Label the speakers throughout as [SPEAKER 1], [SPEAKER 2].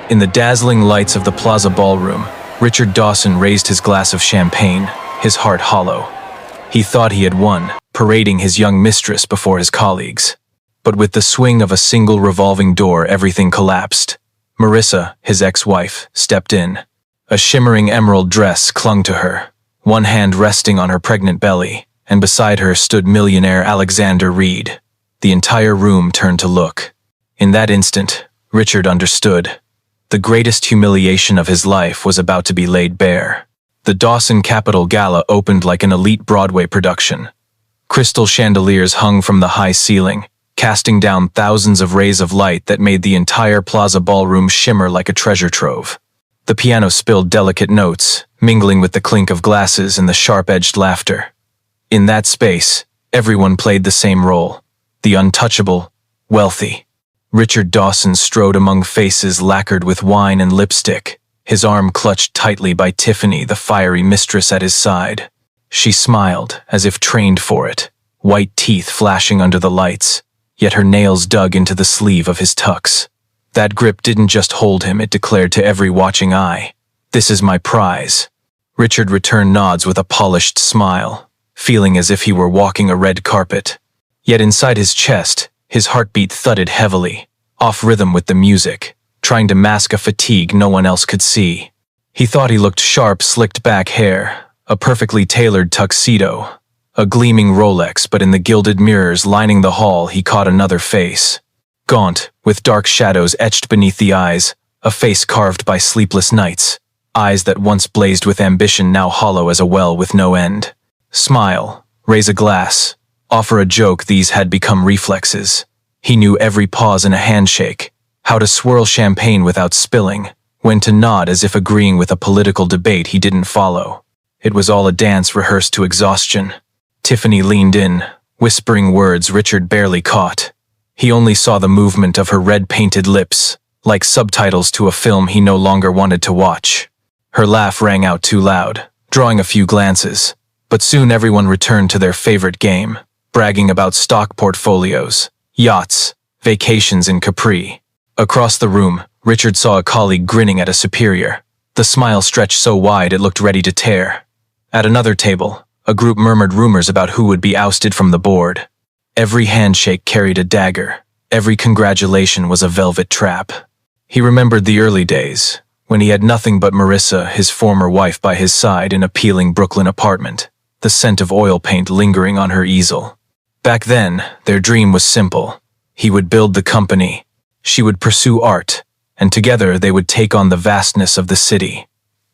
[SPEAKER 1] In the dazzling lights of the Plaza Ballroom, Richard Dawson raised his glass of champagne, his heart hollow. He thought he had won, parading his young mistress before his colleagues. But with the swing of a single revolving door, everything collapsed. Marissa, his ex-wife, stepped in. A shimmering emerald dress clung to her, one hand resting on her pregnant belly, and beside her stood millionaire Alexander Reed. The entire room turned to look. In that instant, Richard understood. The greatest humiliation of his life was about to be laid bare. The Dawson Capitol Gala opened like an elite Broadway production. Crystal chandeliers hung from the high ceiling, casting down thousands of rays of light that made the entire Plaza Ballroom shimmer like a treasure trove. The piano spilled delicate notes, mingling with the clink of glasses and the sharp-edged laughter. In that space, everyone played the same role: the untouchable, wealthy. Richard Dawson strode among faces lacquered with wine and lipstick, his arm clutched tightly by Tiffany, the fiery mistress at his side. She smiled, as if trained for it, white teeth flashing under the lights, yet her nails dug into the sleeve of his tux. That grip didn't just hold him, it declared to every watching eye, "This is my prize." Richard returned nods with a polished smile, feeling as if he were walking a red carpet. Yet inside his chest, his heartbeat thudded heavily, off rhythm with the music, trying to mask a fatigue no one else could see. He thought he looked sharp, slicked back hair, a perfectly tailored tuxedo, a gleaming Rolex, but in the gilded mirrors lining the hall he caught another face. Gaunt, with dark shadows etched beneath the eyes, a face carved by sleepless nights, eyes that once blazed with ambition now hollow as a well with no end. Smile, raise a glass, offer a joke, these had become reflexes. He knew every pause in a handshake, how to swirl champagne without spilling, when to nod as if agreeing with a political debate he didn't follow. It was all a dance rehearsed to exhaustion. Tiffany leaned in, whispering words Richard barely caught. He only saw the movement of her red-painted lips, like subtitles to a film he no longer wanted to watch. Her laugh rang out too loud, drawing a few glances, but soon everyone returned to their favorite game, bragging about stock portfolios, yachts, vacations in Capri. Across the room, Richard saw a colleague grinning at a superior, the smile stretched so wide it looked ready to tear. At another table, a group murmured rumors about who would be ousted from the board. Every handshake carried a dagger, every congratulation was a velvet trap. He remembered the early days, when he had nothing but Marissa, his former wife, by his side in a peeling Brooklyn apartment, the scent of oil paint lingering on her easel. Back then, their dream was simple. He would build the company, she would pursue art, and together they would take on the vastness of the city.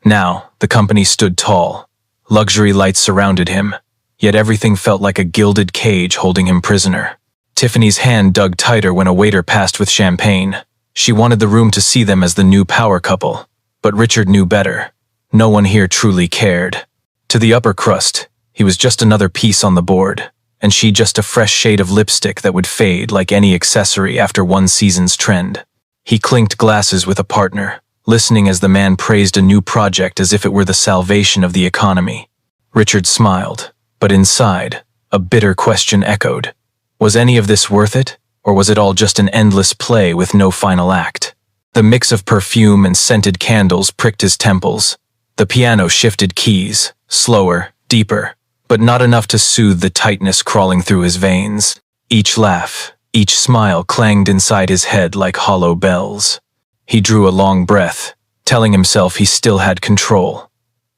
[SPEAKER 1] Now, the company stood tall. Luxury lights surrounded him, yet everything felt like a gilded cage holding him prisoner. Tiffany's hand dug tighter when a waiter passed with champagne. She wanted the room to see them as the new power couple, but Richard knew better. No one here truly cared. To the upper crust, he was just another piece on the board, and she just a fresh shade of lipstick that would fade like any accessory after one season's trend. He clinked glasses with a partner, listening as the man praised a new project as if it were the salvation of the economy. Richard smiled, but inside, a bitter question echoed. Was any of this worth it, or was it all just an endless play with no final act? The mix of perfume and scented candles pricked his temples. The piano shifted keys, slower, deeper, but not enough to soothe the tightness crawling through his veins. Each laugh, each smile clanged inside his head like hollow bells. He drew a long breath, telling himself he still had control.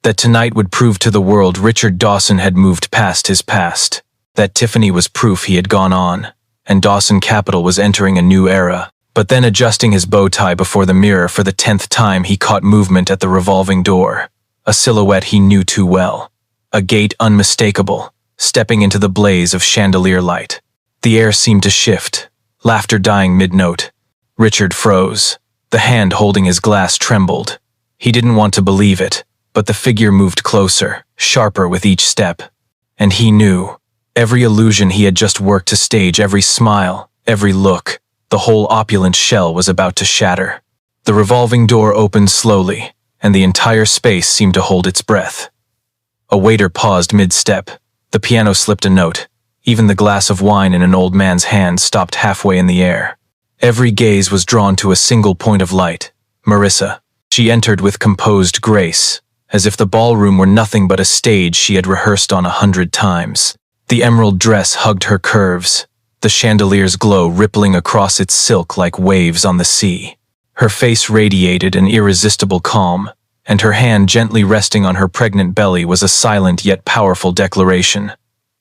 [SPEAKER 1] That tonight would prove to the world Richard Dawson had moved past his past. That Tiffany was proof he had gone on, and Dawson Capital was entering a new era. But then, adjusting his bow tie before the mirror for the 10th time, he caught movement at the revolving door. A silhouette he knew too well. A gait unmistakable, stepping into the blaze of chandelier light. The air seemed to shift, laughter dying mid-note. Richard froze. The hand holding his glass trembled. He didn't want to believe it, but the figure moved closer, sharper with each step. And he knew. Every illusion he had just worked to stage, every smile, every look, the whole opulent shell was about to shatter. The revolving door opened slowly, and the entire space seemed to hold its breath. A waiter paused mid-step. The piano slipped a note. Even the glass of wine in an old man's hand stopped halfway in the air. Every gaze was drawn to a single point of light, Marissa. She entered with composed grace, as if the ballroom were nothing but a stage she had rehearsed on 100 times. The emerald dress hugged her curves, the chandelier's glow rippling across its silk like waves on the sea. Her face radiated an irresistible calm, and her hand gently resting on her pregnant belly was a silent yet powerful declaration.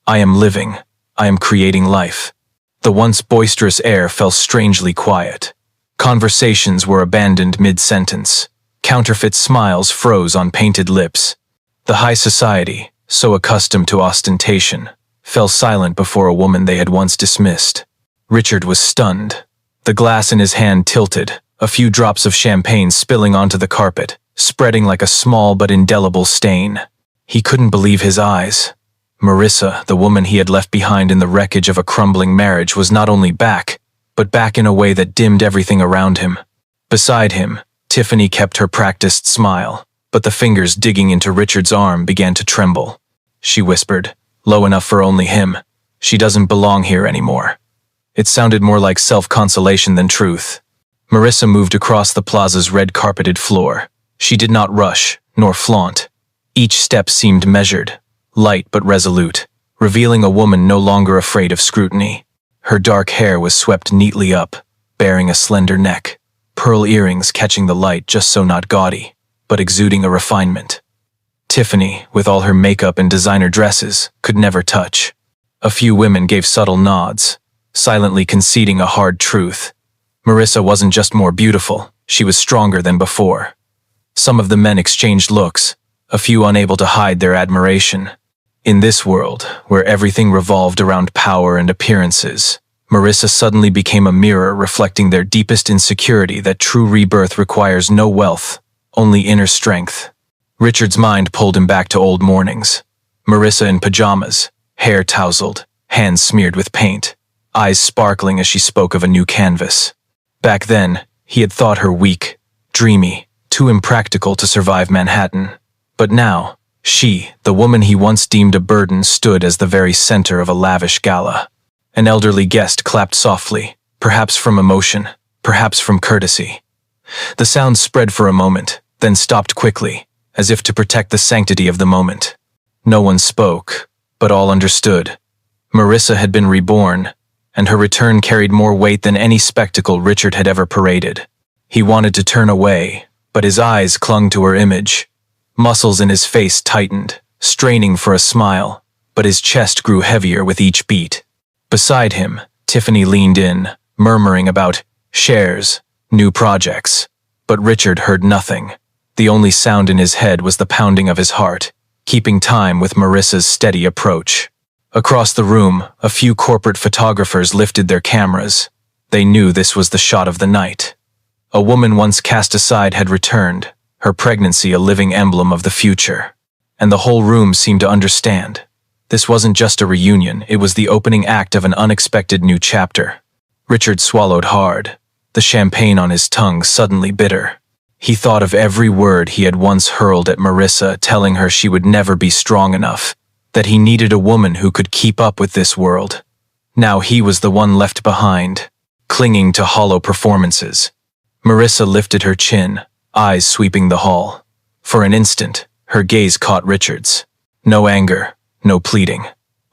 [SPEAKER 1] I am living. I am creating life. The once boisterous air fell strangely quiet. Conversations were abandoned mid-sentence. Counterfeit smiles froze on painted lips. The high society, so accustomed to ostentation, fell silent before a woman they had once dismissed. Richard was stunned. The glass in his hand tilted, a few drops of champagne spilling onto the carpet, spreading like a small but indelible stain. He couldn't believe his eyes. Marissa, the woman he had left behind in the wreckage of a crumbling marriage, was not only back, but back in a way that dimmed everything around him. Beside him, Tiffany kept her practiced smile, but the fingers digging into Richard's arm began to tremble. She whispered, low enough for only him, "She doesn't belong here anymore." It sounded more like self-consolation than truth. Marissa moved across the plaza's red-carpeted floor. She did not rush, nor flaunt. Each step seemed measured, light but resolute, revealing a woman no longer afraid of scrutiny. Her dark hair was swept neatly up, bearing a slender neck, pearl earrings catching the light just so not gaudy, but exuding a refinement. Tiffany, with all her makeup and designer dresses, could never touch. A few women gave subtle nods, silently conceding a hard truth. Marissa wasn't just more beautiful, she was stronger than before. Some of the men exchanged looks, a few unable to hide their admiration. In this world, where everything revolved around power and appearances, Marissa suddenly became a mirror reflecting their deepest insecurity that true rebirth requires no wealth, only inner strength. Richard's mind pulled him back to old mornings. Marissa in pajamas, hair tousled, hands smeared with paint, eyes sparkling as she spoke of a new canvas. Back then, he had thought her weak, dreamy, too impractical to survive Manhattan. But now, she, the woman he once deemed a burden, stood as the very center of a lavish gala. An elderly guest clapped softly, perhaps from emotion, perhaps from courtesy. The sound spread for a moment, then stopped quickly, as if to protect the sanctity of the moment. No one spoke, but all understood. Marissa had been reborn, and her return carried more weight than any spectacle Richard had ever paraded. He wanted to turn away, but his eyes clung to her image. Muscles in his face tightened, straining for a smile, but his chest grew heavier with each beat. Beside him, Tiffany leaned in, murmuring about shares, new projects. But Richard heard nothing. The only sound in his head was the pounding of his heart, keeping time with Marissa's steady approach. Across the room, a few corporate photographers lifted their cameras. They knew this was the shot of the night. A woman once cast aside had returned, her pregnancy a living emblem of the future. And the whole room seemed to understand. This wasn't just a reunion, it was the opening act of an unexpected new chapter. Richard swallowed hard, the champagne on his tongue suddenly bitter. He thought of every word he had once hurled at Marissa, telling her she would never be strong enough, that he needed a woman who could keep up with this world. Now he was the one left behind, clinging to hollow performances. Marissa lifted her chin, eyes sweeping the hall. For an instant, her gaze caught Richard's. No anger, no pleading,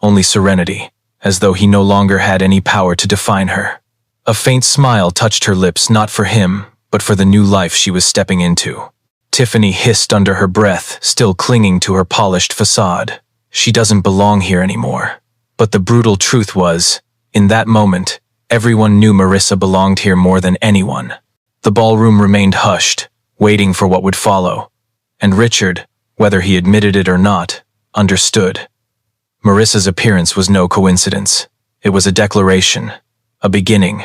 [SPEAKER 1] only serenity, as though he no longer had any power to define her. A faint smile touched her lips, not for him, but for the new life she was stepping into. Tiffany hissed under her breath, still clinging to her polished facade. She doesn't belong here anymore. But the brutal truth was, in that moment, everyone knew Marissa belonged here more than anyone. The ballroom remained hushed, waiting for what would follow. And Richard, whether he admitted it or not, understood. Marissa's appearance was no coincidence. It was a declaration, a beginning,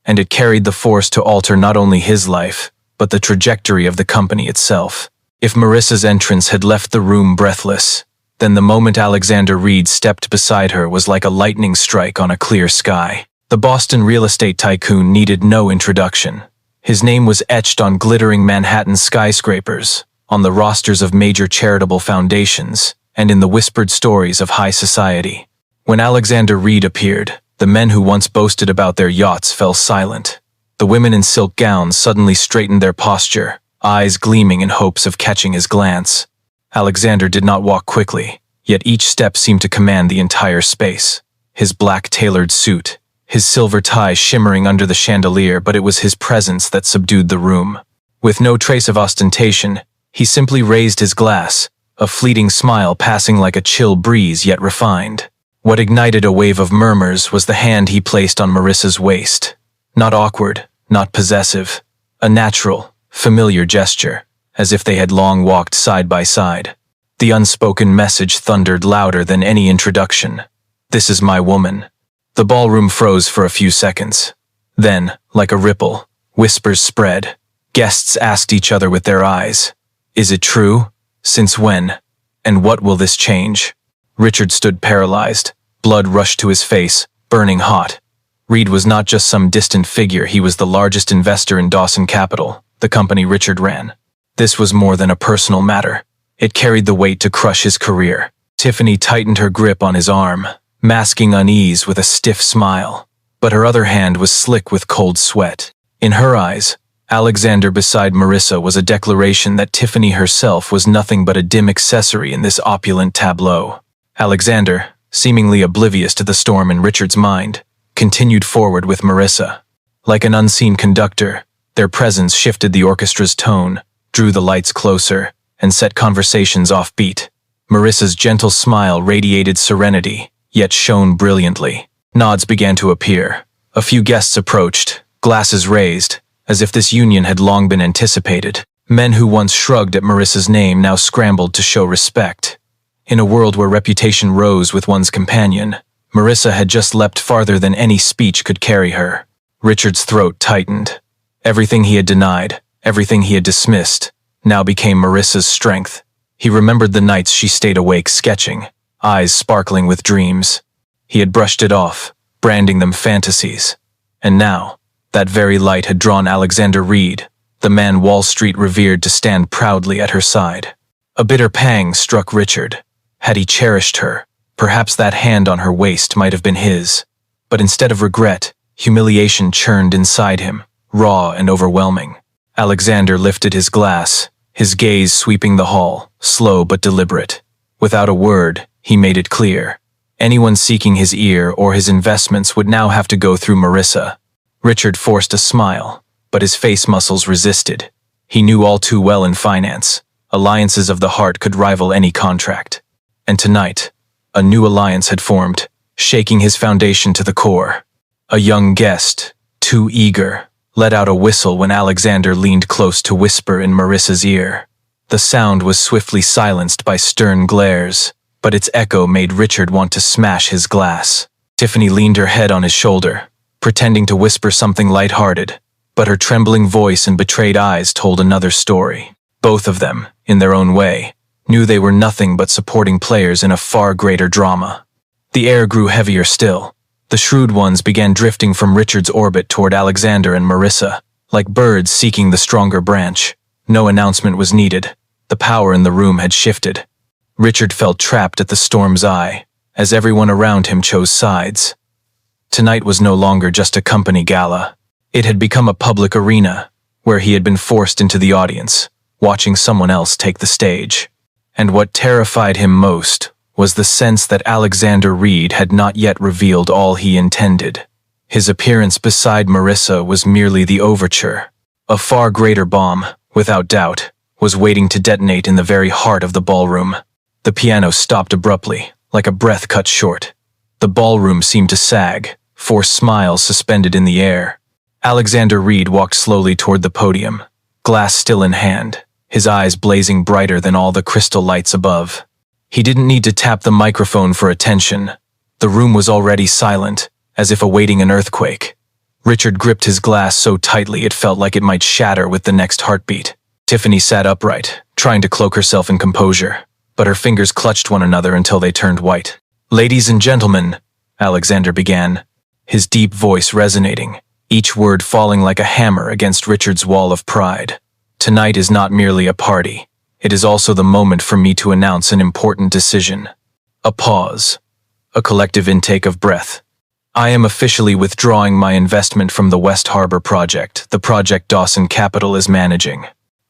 [SPEAKER 1] and it carried the force to alter not only his life, but the trajectory of the company itself. If Marissa's entrance had left the room breathless, then the moment Alexander Reed stepped beside her was like a lightning strike on a clear sky. The Boston real estate tycoon needed no introduction. His name was etched on glittering Manhattan skyscrapers, on the rosters of major charitable foundations, and in the whispered stories of high society. When Alexander Reed appeared, the men who once boasted about their yachts fell silent. The women in silk gowns suddenly straightened their posture, eyes gleaming in hopes of catching his glance. Alexander did not walk quickly, yet each step seemed to command the entire space. His black tailored suit, his silver tie shimmering under the chandelier, but it was his presence that subdued the room. With no trace of ostentation, he simply raised his glass, a fleeting smile passing like a chill breeze yet refined. What ignited a wave of murmurs was the hand he placed on Marissa's waist. Not awkward, not possessive, a natural, familiar gesture, as if they had long walked side by side. The unspoken message thundered louder than any introduction. "This is my woman." The ballroom froze for a few seconds. Then, like a ripple, whispers spread. Guests asked each other with their eyes, "Is it true? Since when? And what will this change?" Richard stood paralyzed. Blood rushed to his face, burning hot. Reed was not just some distant figure, he was the largest investor in Dawson Capital, the company Richard ran. This was more than a personal matter. It carried the weight to crush his career. Tiffany tightened her grip on his arm, masking unease with a stiff smile, but her other hand was slick with cold sweat. In her eyes, Alexander beside Marissa was a declaration that Tiffany herself was nothing but a dim accessory in this opulent tableau. Alexander, seemingly oblivious to the storm in Richard's mind, continued forward with Marissa. Like an unseen conductor, their presence shifted the orchestra's tone, drew the lights closer, and set conversations off-beat. Marissa's gentle smile radiated serenity, yet shone brilliantly. Nods began to appear. A few guests approached, glasses raised, as if this union had long been anticipated. Men who once shrugged at Marissa's name now scrambled to show respect. In a world where reputation rose with one's companion, Marissa had just leapt farther than any speech could carry her. Richard's throat tightened. Everything he had denied, everything he had dismissed, now became Marissa's strength. He remembered the nights she stayed awake sketching, eyes sparkling with dreams. He had brushed it off, branding them fantasies. And now, that very light had drawn Alexander Reed, the man Wall Street revered, to stand proudly at her side. A bitter pang struck Richard. Had he cherished her, perhaps that hand on her waist might have been his. But instead of regret, humiliation churned inside him, raw and overwhelming. Alexander lifted his glass, his gaze sweeping the hall, slow but deliberate. Without a word, he made it clear. Anyone seeking his ear or his investments would now have to go through Marissa. Richard forced a smile, but his face muscles resisted. He knew all too well in finance, alliances of the heart could rival any contract. And tonight, a new alliance had formed, shaking his foundation to the core. A young guest, too eager, let out a whistle when Alexander leaned close to whisper in Marissa's ear. The sound was swiftly silenced by stern glares, but its echo made Richard want to smash his glass. Tiffany leaned her head on his shoulder, pretending to whisper something light-hearted, but her trembling voice and betrayed eyes told another story. Both of them, in their own way, knew they were nothing but supporting players in a far greater drama. The air grew heavier still. The shrewd ones began drifting from Richard's orbit toward Alexander and Marissa, like birds seeking the stronger branch. No announcement was needed. The power in the room had shifted. Richard felt trapped at the storm's eye, as everyone around him chose sides. Tonight was no longer just a company gala. It had become a public arena, where he had been forced into the audience, watching someone else take the stage. And what terrified him most was the sense that Alexander Reed had not yet revealed all he intended. His appearance beside Marissa was merely the overture. A far greater bomb, without doubt, was waiting to detonate in the very heart of the ballroom. The piano stopped abruptly, like a breath cut short. The ballroom seemed to sag, forced smiles suspended in the air. Alexander Reed walked slowly toward the podium, glass still in hand, his eyes blazing brighter than all the crystal lights above. He didn't need to tap the microphone for attention. The room was already silent, as if awaiting an earthquake. Richard gripped his glass so tightly it felt like it might shatter with the next heartbeat. Tiffany sat upright, trying to cloak herself in composure, but her fingers clutched one another until they turned white. "Ladies and gentlemen," Alexander began, his deep voice resonating, each word falling like a hammer against Richard's wall of pride. "Tonight is not merely a party. It is also the moment for me to announce an important decision." A pause. A collective intake of breath. I am officially withdrawing my investment from the West Harbor project, the project Dawson Capital is managing.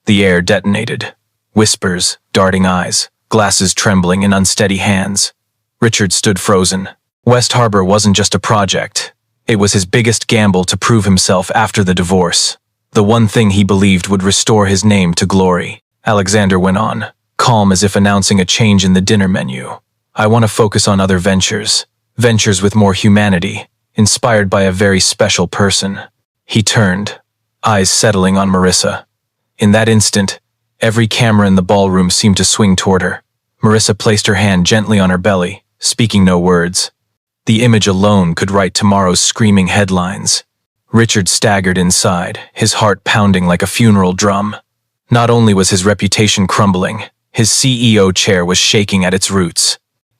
[SPEAKER 1] The air detonated. Whispers, darting eyes, glasses trembling in unsteady hands. Richard stood frozen. West Harbor wasn't just a project. It was his biggest gamble to prove himself after the divorce. The one thing he believed would restore his name to glory. Alexander went on, calm as if announcing a change in the dinner menu. I want to focus on other ventures. Ventures with more humanity, inspired by a very special person. He turned, eyes settling on Marissa. In that instant, every camera in the ballroom seemed to swing toward her. Marissa placed her hand gently on her belly, speaking no words. The image alone could write tomorrow's screaming headlines. Richard staggered inside, his heart pounding like a funeral drum. Not only was his reputation crumbling, his CEO chair was shaking at its roots.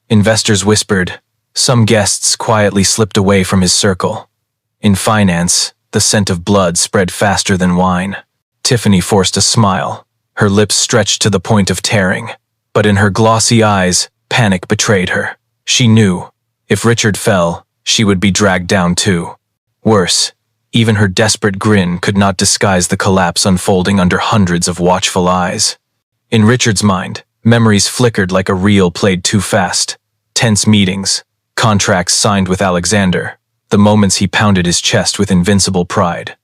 [SPEAKER 1] Investors whispered. Some guests quietly slipped away from his circle. In finance, the scent of blood spread faster than wine. Tiffany forced a smile, her lips stretched to the point of tearing. But in her glossy eyes, panic betrayed her. She knew, if Richard fell, she would be dragged down too. Worse, even her desperate grin could not disguise the collapse unfolding under hundreds of watchful eyes. In Richard's mind, memories flickered like a reel played too fast. Tense meetings, contracts signed with Alexander, the moments he pounded his chest with invincible pride.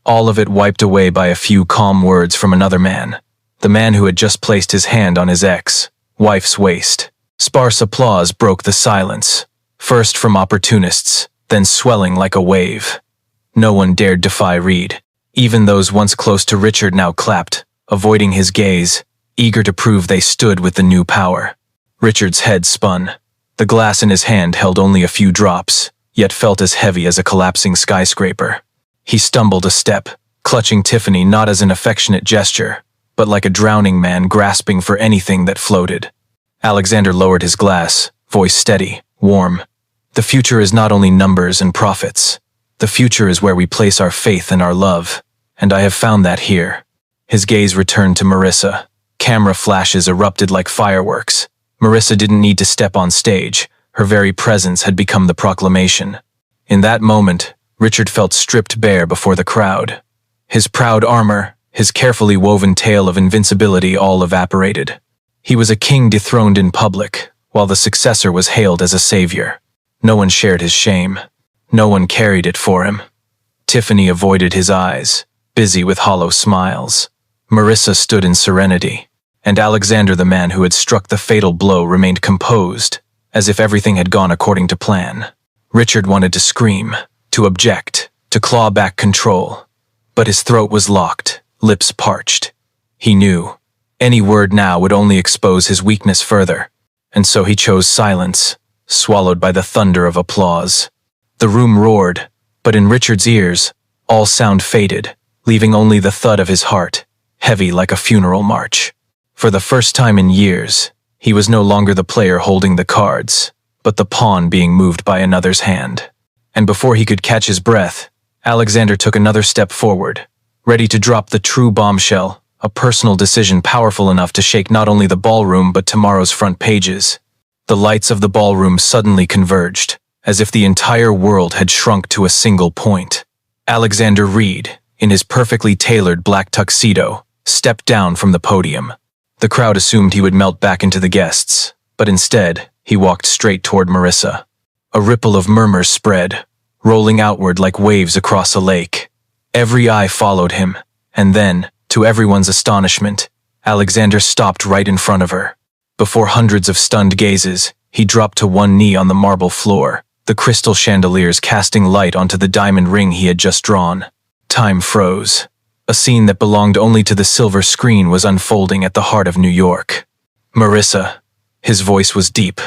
[SPEAKER 1] All of it wiped away by a few calm words from another man, the man who had just placed his hand on his ex-wife's waist. Sparse applause broke the silence, first from opportunists, then swelling like a wave. No one dared defy Reed. Even those once close to Richard now clapped, avoiding his gaze, eager to prove they stood with the new power. Richard's head spun. The glass in his hand held only a few drops, yet felt as heavy as a collapsing skyscraper. He stumbled a step, clutching Tiffany not as an affectionate gesture, but like a drowning man grasping for anything that floated. Alexander lowered his glass, voice steady, warm. The future is not only numbers and profits. The future is where we place our faith and our love, and I have found that here. His gaze returned to Marissa. Camera flashes erupted like fireworks. Marissa didn't need to step on stage. Her very presence had become the proclamation. In that moment, Richard felt stripped bare before the crowd. His proud armor, his carefully woven tale of invincibility all evaporated. He was a king dethroned in public, while the successor was hailed as a savior. No one shared his shame. No one carried it for him. Tiffany avoided his eyes, busy with hollow smiles. Marissa stood in serenity, and Alexander, the man who had struck the fatal blow, remained composed, as if everything had gone according to plan. Richard wanted to scream, to object, to claw back control, but his throat was locked, lips parched. He knew. Any word now would only expose his weakness further, and so he chose silence, swallowed by the thunder of applause. The room roared, but in Richard's ears, all sound faded, leaving only the thud of his heart, heavy like a funeral march. For the first time in years, he was no longer the player holding the cards, but the pawn being moved by another's hand. And before he could catch his breath, Alexander took another step forward, ready to drop the true bombshell, a personal decision powerful enough to shake not only the ballroom but tomorrow's front pages. The lights of the ballroom suddenly converged, as if the entire world had shrunk to a single point. Alexander Reed, in his perfectly tailored black tuxedo, stepped down from the podium. The crowd assumed he would melt back into the guests, but instead, he walked straight toward Marissa. A ripple of murmurs spread, rolling outward like waves across a lake. Every eye followed him, and then, to everyone's astonishment, Alexander stopped right in front of her. Before hundreds of stunned gazes, he dropped to one knee on the marble floor, the crystal chandeliers casting light onto the diamond ring he had just drawn. Time froze. A scene that belonged only to the silver screen was unfolding at the heart of New York. Marissa. His voice was deep,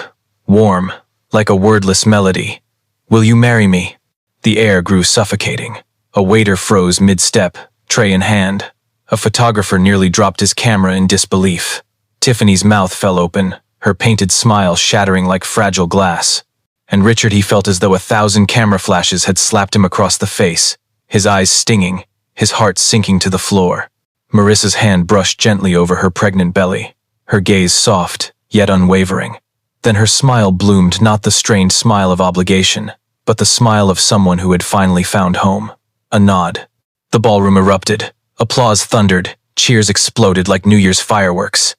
[SPEAKER 1] warm, like a wordless melody. Will you marry me? The air grew suffocating. A waiter froze mid-step, tray in hand. A photographer nearly dropped his camera in disbelief. Tiffany's mouth fell open, her painted smile shattering like fragile glass. And Richard, he felt as though 1,000 camera flashes had slapped him across the face, his eyes stinging, his heart sinking to the floor. Marissa's hand brushed gently over her pregnant belly, her gaze soft, yet unwavering. Then her smile bloomed, not the strained smile of obligation, but the smile of someone who had finally found home. A nod. The ballroom erupted. Applause thundered. Cheers exploded like New Year's fireworks.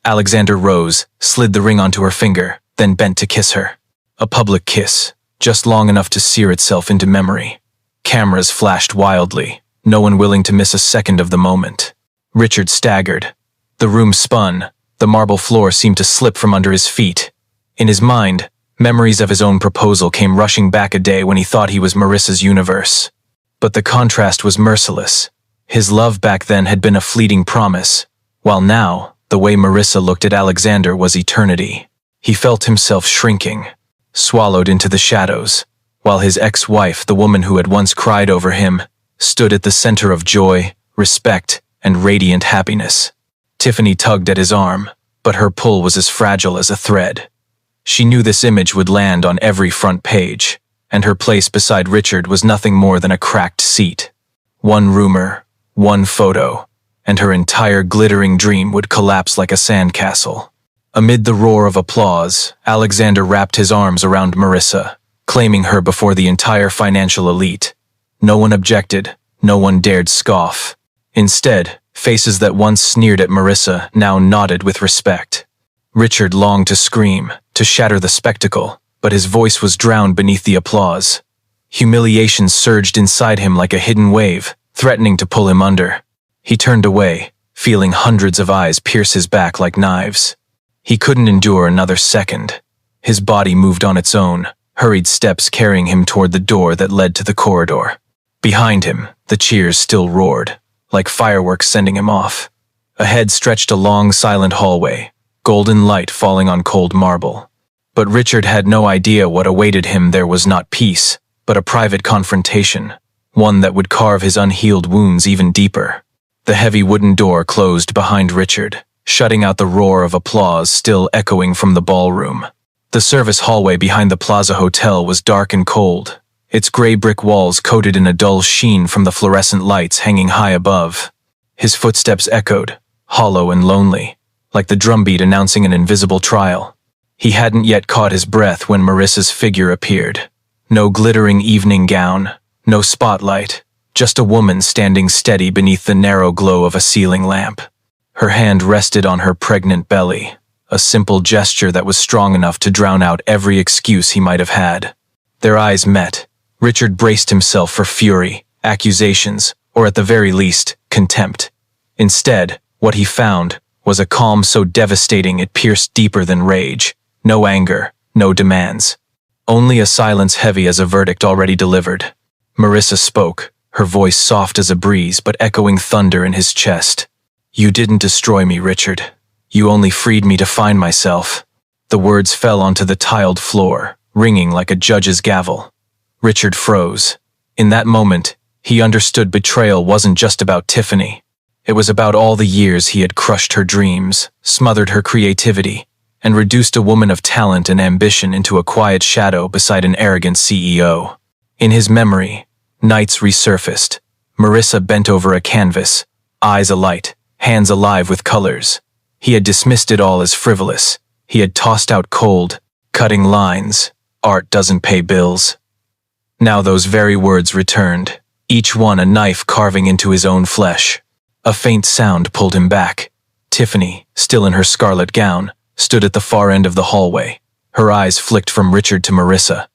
[SPEAKER 1] Alexander rose, slid the ring onto her finger, then bent to kiss her. A public kiss, just long enough to sear itself into memory. Cameras flashed wildly, no one willing to miss a second of the moment. Richard staggered. The room spun. The marble floor seemed to slip from under his feet. In his mind, memories of his own proposal came rushing back, a day when he thought he was Marissa's universe. But the contrast was merciless. His love back then had been a fleeting promise, while now, the way Marissa looked at Alexander was eternity. He felt himself shrinking, swallowed into the shadows, while his ex-wife, the woman who had once cried over him, stood at the center of joy, respect, and radiant happiness. Tiffany tugged at his arm, but her pull was as fragile as a thread. She knew this image would land on every front page, and her place beside Richard was nothing more than a cracked seat. One rumor, one photo, and her entire glittering dream would collapse like a sandcastle. Amid the roar of applause, Alexander wrapped his arms around Marissa, claiming her before the entire financial elite. No one objected, no one dared scoff. Instead, faces that once sneered at Marissa now nodded with respect. Richard longed to scream, to shatter the spectacle, but his voice was drowned beneath the applause. Humiliation surged inside him like a hidden wave, threatening to pull him under. He turned away, feeling hundreds of eyes pierce his back like knives. He couldn't endure another second. His body moved on its own, hurried steps carrying him toward the door that led to the corridor. Behind him, the cheers still roared, like fireworks sending him off. Ahead stretched a long, silent hallway, golden light falling on cold marble. But Richard had no idea what awaited him. There was not peace, but a private confrontation, one that would carve his unhealed wounds even deeper. The heavy wooden door closed behind Richard, shutting out the roar of applause still echoing from the ballroom. The service hallway behind the Plaza Hotel was dark and cold, its gray brick walls coated in a dull sheen from the fluorescent lights hanging high above. His footsteps echoed, hollow and lonely, like the drumbeat announcing an invisible trial. He hadn't yet caught his breath when Marissa's figure appeared. No glittering evening gown, no spotlight, just a woman standing steady beneath the narrow glow of a ceiling lamp. Her hand rested on her pregnant belly, a simple gesture that was strong enough to drown out every excuse he might have had. Their eyes met. Richard braced himself for fury, accusations, or at the very least, contempt. Instead, what he found was a calm so devastating it pierced deeper than rage. No anger, no demands. Only a silence heavy as a verdict already delivered. Marissa spoke, her voice soft as a breeze but echoing thunder in his chest. "You didn't destroy me, Richard. You only freed me to find myself." The words fell onto the tiled floor, ringing like a judge's gavel. Richard froze. In that moment, he understood betrayal wasn't just about Tiffany. It was about all the years he had crushed her dreams, smothered her creativity, and reduced a woman of talent and ambition into a quiet shadow beside an arrogant CEO. In his memory, nights resurfaced. Marissa bent over a canvas, eyes alight, hands alive with colors. He had dismissed it all as frivolous. He had tossed out cold, cutting lines. Art doesn't pay bills. Now those very words returned, each one a knife carving into his own flesh. A faint sound pulled him back. Tiffany, still in her scarlet gown, stood at the far end of the hallway. Her eyes flicked from Richard to Marissa.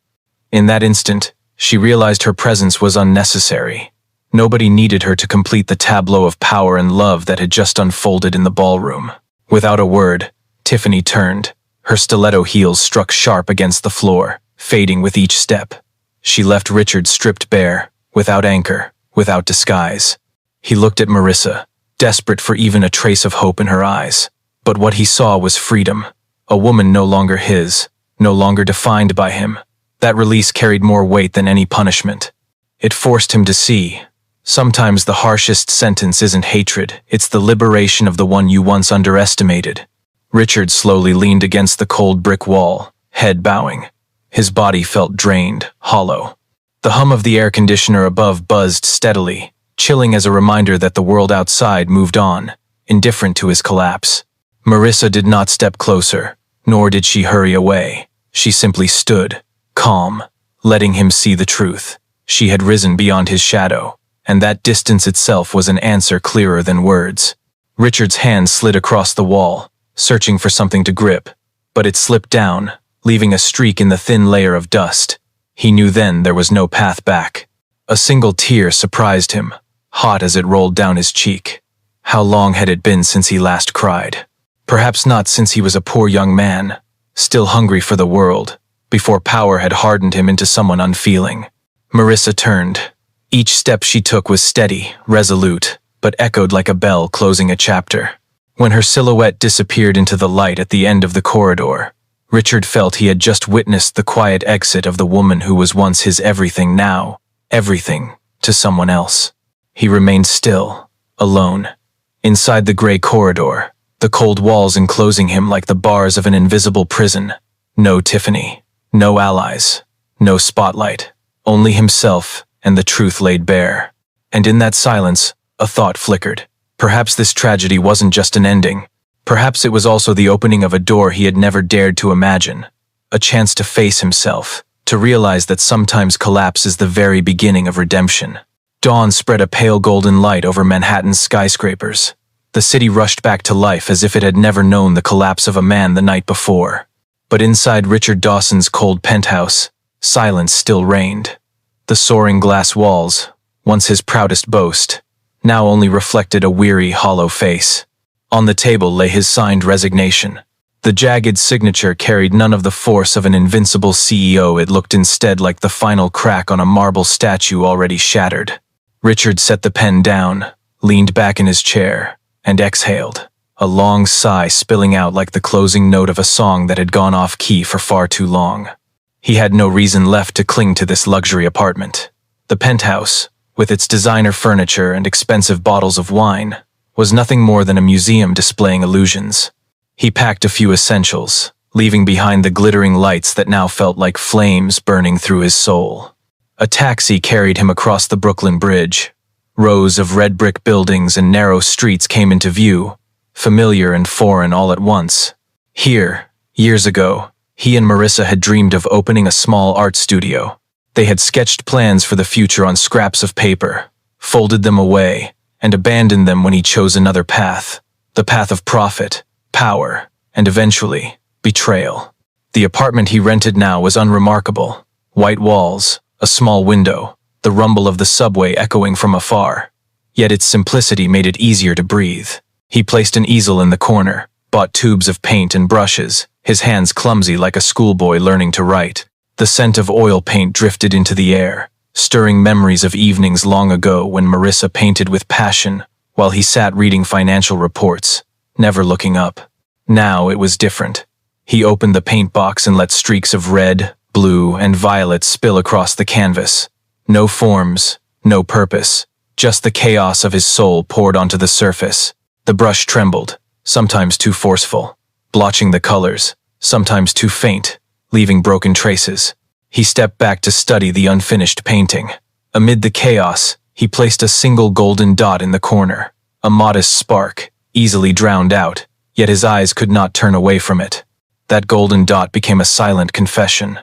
[SPEAKER 1] In that instant, she realized her presence was unnecessary. Nobody needed her to complete the tableau of power and love that had just unfolded in the ballroom. Without a word, Tiffany turned. Her stiletto heels struck sharp against the floor, fading with each step. She left Richard stripped bare, without anchor, without disguise. He looked at Marissa, desperate for even a trace of hope in her eyes. But what he saw was freedom, a woman no longer his, no longer defined by him. That release carried more weight than any punishment. It forced him to see. Sometimes the harshest sentence isn't hatred, it's the liberation of the one you once underestimated. Richard slowly leaned against the cold brick wall, head bowing. His body felt drained, hollow. The hum of the air conditioner above buzzed steadily, chilling as a reminder that the world outside moved on, indifferent to his collapse. Marissa did not step closer, nor did she hurry away. She simply stood, calm, letting him see the truth. She had risen beyond his shadow, and that distance itself was an answer clearer than words. Richard's hand slid across the wall, searching for something to grip, but it slipped down, leaving a streak in the thin layer of dust. He knew then there was no path back. A single tear surprised him, hot as it rolled down his cheek. How long had it been since he last cried? Perhaps not since he was a poor young man, still hungry for the world, before power had hardened him into someone unfeeling. Marissa turned. Each step she took was steady, resolute, but echoed like a bell closing a chapter. When her silhouette disappeared into the light at the end of the corridor, Richard felt he had just witnessed the quiet exit of the woman who was once his everything, now everything to someone else. He remained still, alone, inside the gray corridor, the cold walls enclosing him like the bars of an invisible prison. No Tiffany, no allies, no spotlight, only himself and the truth laid bare. And in that silence, a thought flickered. Perhaps this tragedy wasn't just an ending. Perhaps it was also the opening of a door he had never dared to imagine. A chance to face himself, to realize that sometimes collapse is the very beginning of redemption. Dawn spread a pale golden light over Manhattan's skyscrapers. The city rushed back to life as if it had never known the collapse of a man the night before. But inside Richard Dawson's cold penthouse, silence still reigned. The soaring glass walls, once his proudest boast, now only reflected a weary, hollow face. On the table lay his signed resignation. The jagged signature carried none of the force of an invincible CEO. It looked instead like the final crack on a marble statue already shattered. Richard set the pen down, leaned back in his chair, and exhaled, a long sigh spilling out like the closing note of a song that had gone off key for far too long. He had no reason left to cling to this luxury apartment. The penthouse, with its designer furniture and expensive bottles of wine, was nothing more than a museum displaying illusions. He packed a few essentials, leaving behind the glittering lights that now felt like flames burning through his soul. A taxi carried him across the Brooklyn Bridge. Rows of red brick buildings and narrow streets came into view, familiar and foreign all at once. Here, years ago, he and Marissa had dreamed of opening a small art studio. They had sketched plans for the future on scraps of paper, folded them away, and abandoned them when he chose another path, the path of profit, power, and eventually, betrayal. The apartment he rented now was unremarkable. White walls, a small window, the rumble of the subway echoing from afar. Yet its simplicity made it easier to breathe. He placed an easel in the corner, bought tubes of paint and brushes, his hands clumsy like a schoolboy learning to write. The scent of oil paint drifted into the air, stirring memories of evenings long ago when Marissa painted with passion while he sat reading financial reports, never looking up. Now it was different. He opened the paint box and let streaks of red, blue, and violet spill across the canvas. No forms, no purpose, just the chaos of his soul poured onto the surface. The brush trembled, sometimes too forceful, blotching the colors, sometimes too faint, leaving broken traces. He stepped back to study the unfinished painting. Amid the chaos, he placed a single golden dot in the corner, a modest spark, easily drowned out, yet his eyes could not turn away from it. That golden dot became a silent confession.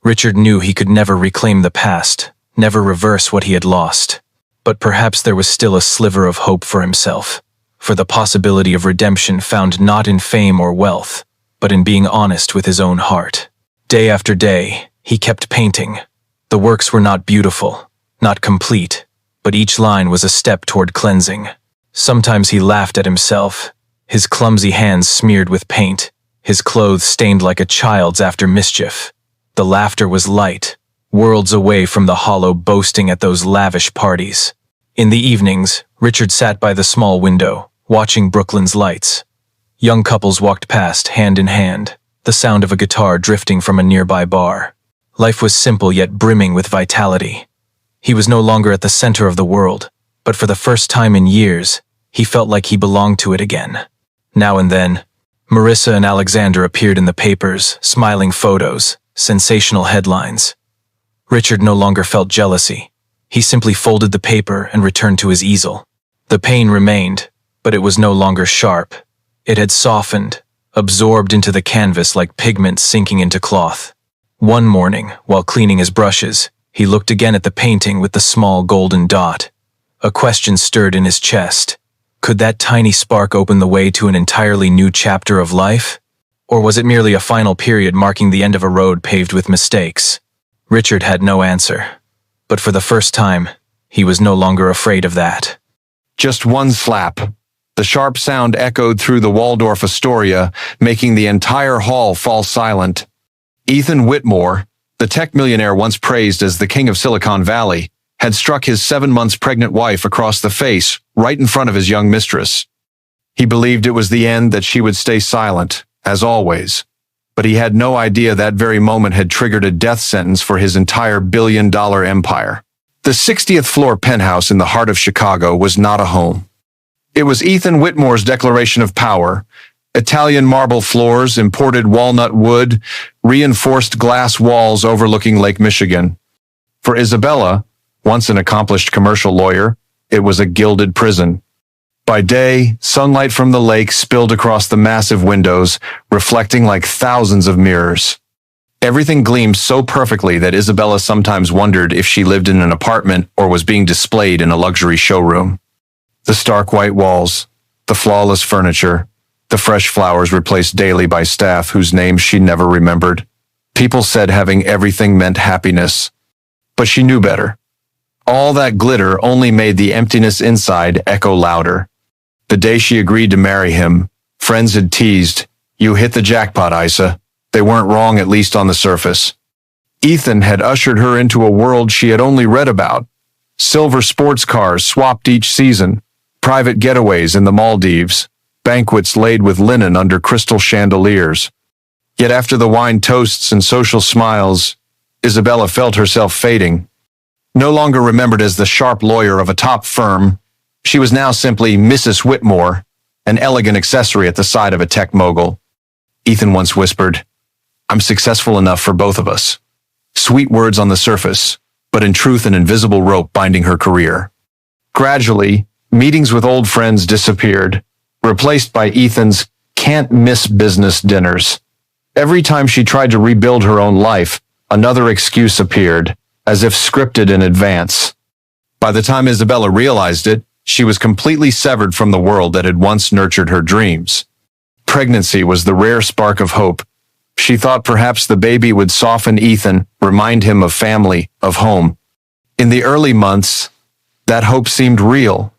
[SPEAKER 1] Richard knew he could never reclaim the past, never reverse what he had lost. But perhaps there was still a sliver of hope for himself, for the possibility of redemption found not in fame or wealth, but in being honest with his own heart. Day after day, he kept painting. The works were not beautiful, not complete, but each line was a step toward cleansing. Sometimes he laughed at himself, his clumsy hands smeared with paint, his clothes stained like a child's after mischief. The laughter was light, worlds away from the hollow boasting at those lavish parties. In the evenings, Richard sat by the small window, watching Brooklyn's lights. Young couples walked past, hand in hand, the sound of a guitar drifting from a nearby bar. Life was simple yet brimming with vitality. He was no longer at the center of the world, but for the first time in years, he felt like he belonged to it again. Now and then, Marissa and Alexander appeared in the papers, smiling photos, sensational headlines. Richard no longer felt jealousy. He simply folded the paper and returned to his easel. The pain remained, but it was no longer sharp. It had softened, absorbed into the canvas like pigment sinking into cloth. One morning, while cleaning his brushes, he looked again at the painting with the small golden dot. A question stirred in his chest. Could that tiny spark open the way to an entirely new chapter of life? Or was it merely a final period marking the end of a road paved with mistakes? Richard had no answer. But for the first time, he was no longer afraid of that.
[SPEAKER 2] Just one slap. The sharp sound echoed through the Waldorf Astoria, making the entire hall fall silent. Ethan Whitmore, the tech millionaire once praised as the king of Silicon Valley, had struck his 7 months pregnant wife across the face, right in front of his young mistress. He believed it was the end, that she would stay silent, as always. But he had no idea that very moment had triggered a death sentence for his entire billion-dollar empire. The 60th floor penthouse in the heart of Chicago was not a home. It was Ethan Whitmore's declaration of power. Italian marble floors, imported walnut wood, reinforced glass walls overlooking Lake Michigan. For Isabella, once an accomplished commercial lawyer, it was a gilded prison. By day, sunlight from the lake spilled across the massive windows, reflecting like thousands of mirrors. Everything gleamed so perfectly that Isabella sometimes wondered if she lived in an apartment or was being displayed in a luxury showroom. The stark white walls, the flawless furniture, the fresh flowers replaced daily by staff whose names she never remembered. People said having everything meant happiness. But she knew better. All that glitter only made the emptiness inside echo louder. The day she agreed to marry him, friends had teased, "You hit the jackpot, Isa." They weren't wrong, at least on the surface. Ethan had ushered her into a world she had only read about. Silver sports cars swapped each season, private getaways in the Maldives, banquets laid with linen under crystal chandeliers. Yet after the wine toasts and social smiles, Isabella felt herself fading. No longer remembered as the sharp lawyer of a top firm, she was now simply Mrs. Whitmore, an elegant accessory at the side of a tech mogul. Ethan once whispered, "I'm successful enough for both of us." Sweet words on the surface, but in truth an invisible rope binding her career. Gradually, meetings with old friends disappeared, replaced by Ethan's can't-miss business dinners. Every time she tried to rebuild her own life, another excuse appeared, as if scripted in advance. By the time Isabella realized it, she was completely severed from the world that had once nurtured her dreams. Pregnancy was the rare spark of hope. She thought perhaps the baby would soften Ethan, remind him of family, of home. In the early months, that hope seemed real.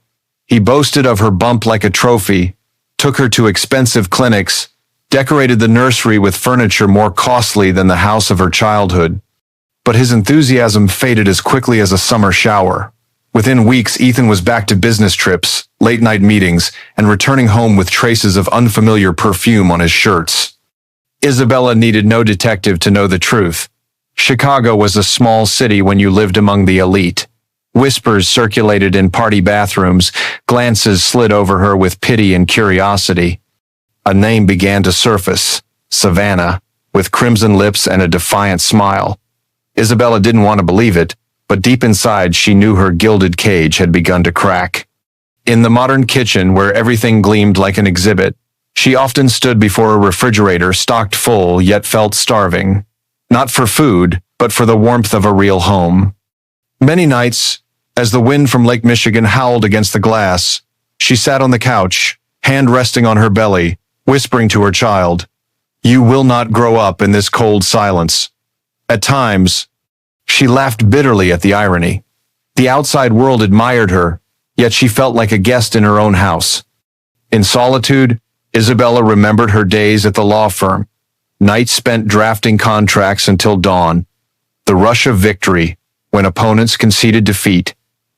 [SPEAKER 2] He boasted of her bump like a trophy, took her to expensive clinics, decorated the nursery with furniture more costly than the house of her childhood. But his enthusiasm faded as quickly as a summer shower. Within weeks, Ethan was back to business trips, late-night meetings, and returning home with traces of unfamiliar perfume on his shirts. Isabella needed no detective to know the truth. Chicago was a small city when you lived among the elite. Whispers circulated in party bathrooms, glances slid over her with pity and curiosity. A name began to surface, Savannah, with crimson lips and a defiant smile. Isabella didn't want to believe it, but deep inside she knew her gilded cage had begun to crack. In the modern kitchen, where everything gleamed like an exhibit, she often stood before a refrigerator stocked full yet felt starving. Not for food, but for the warmth of a real home. Many nights, as the wind from Lake Michigan howled against the glass, she sat on the couch, hand resting on her belly, whispering to her child, "You will not grow up in this cold silence." At times, she laughed bitterly at the irony. The outside world admired her, yet she felt like a guest in her own house. In solitude, Isabella remembered her days at the law firm, nights spent drafting contracts until dawn, the rush of victory when opponents conceded defeat.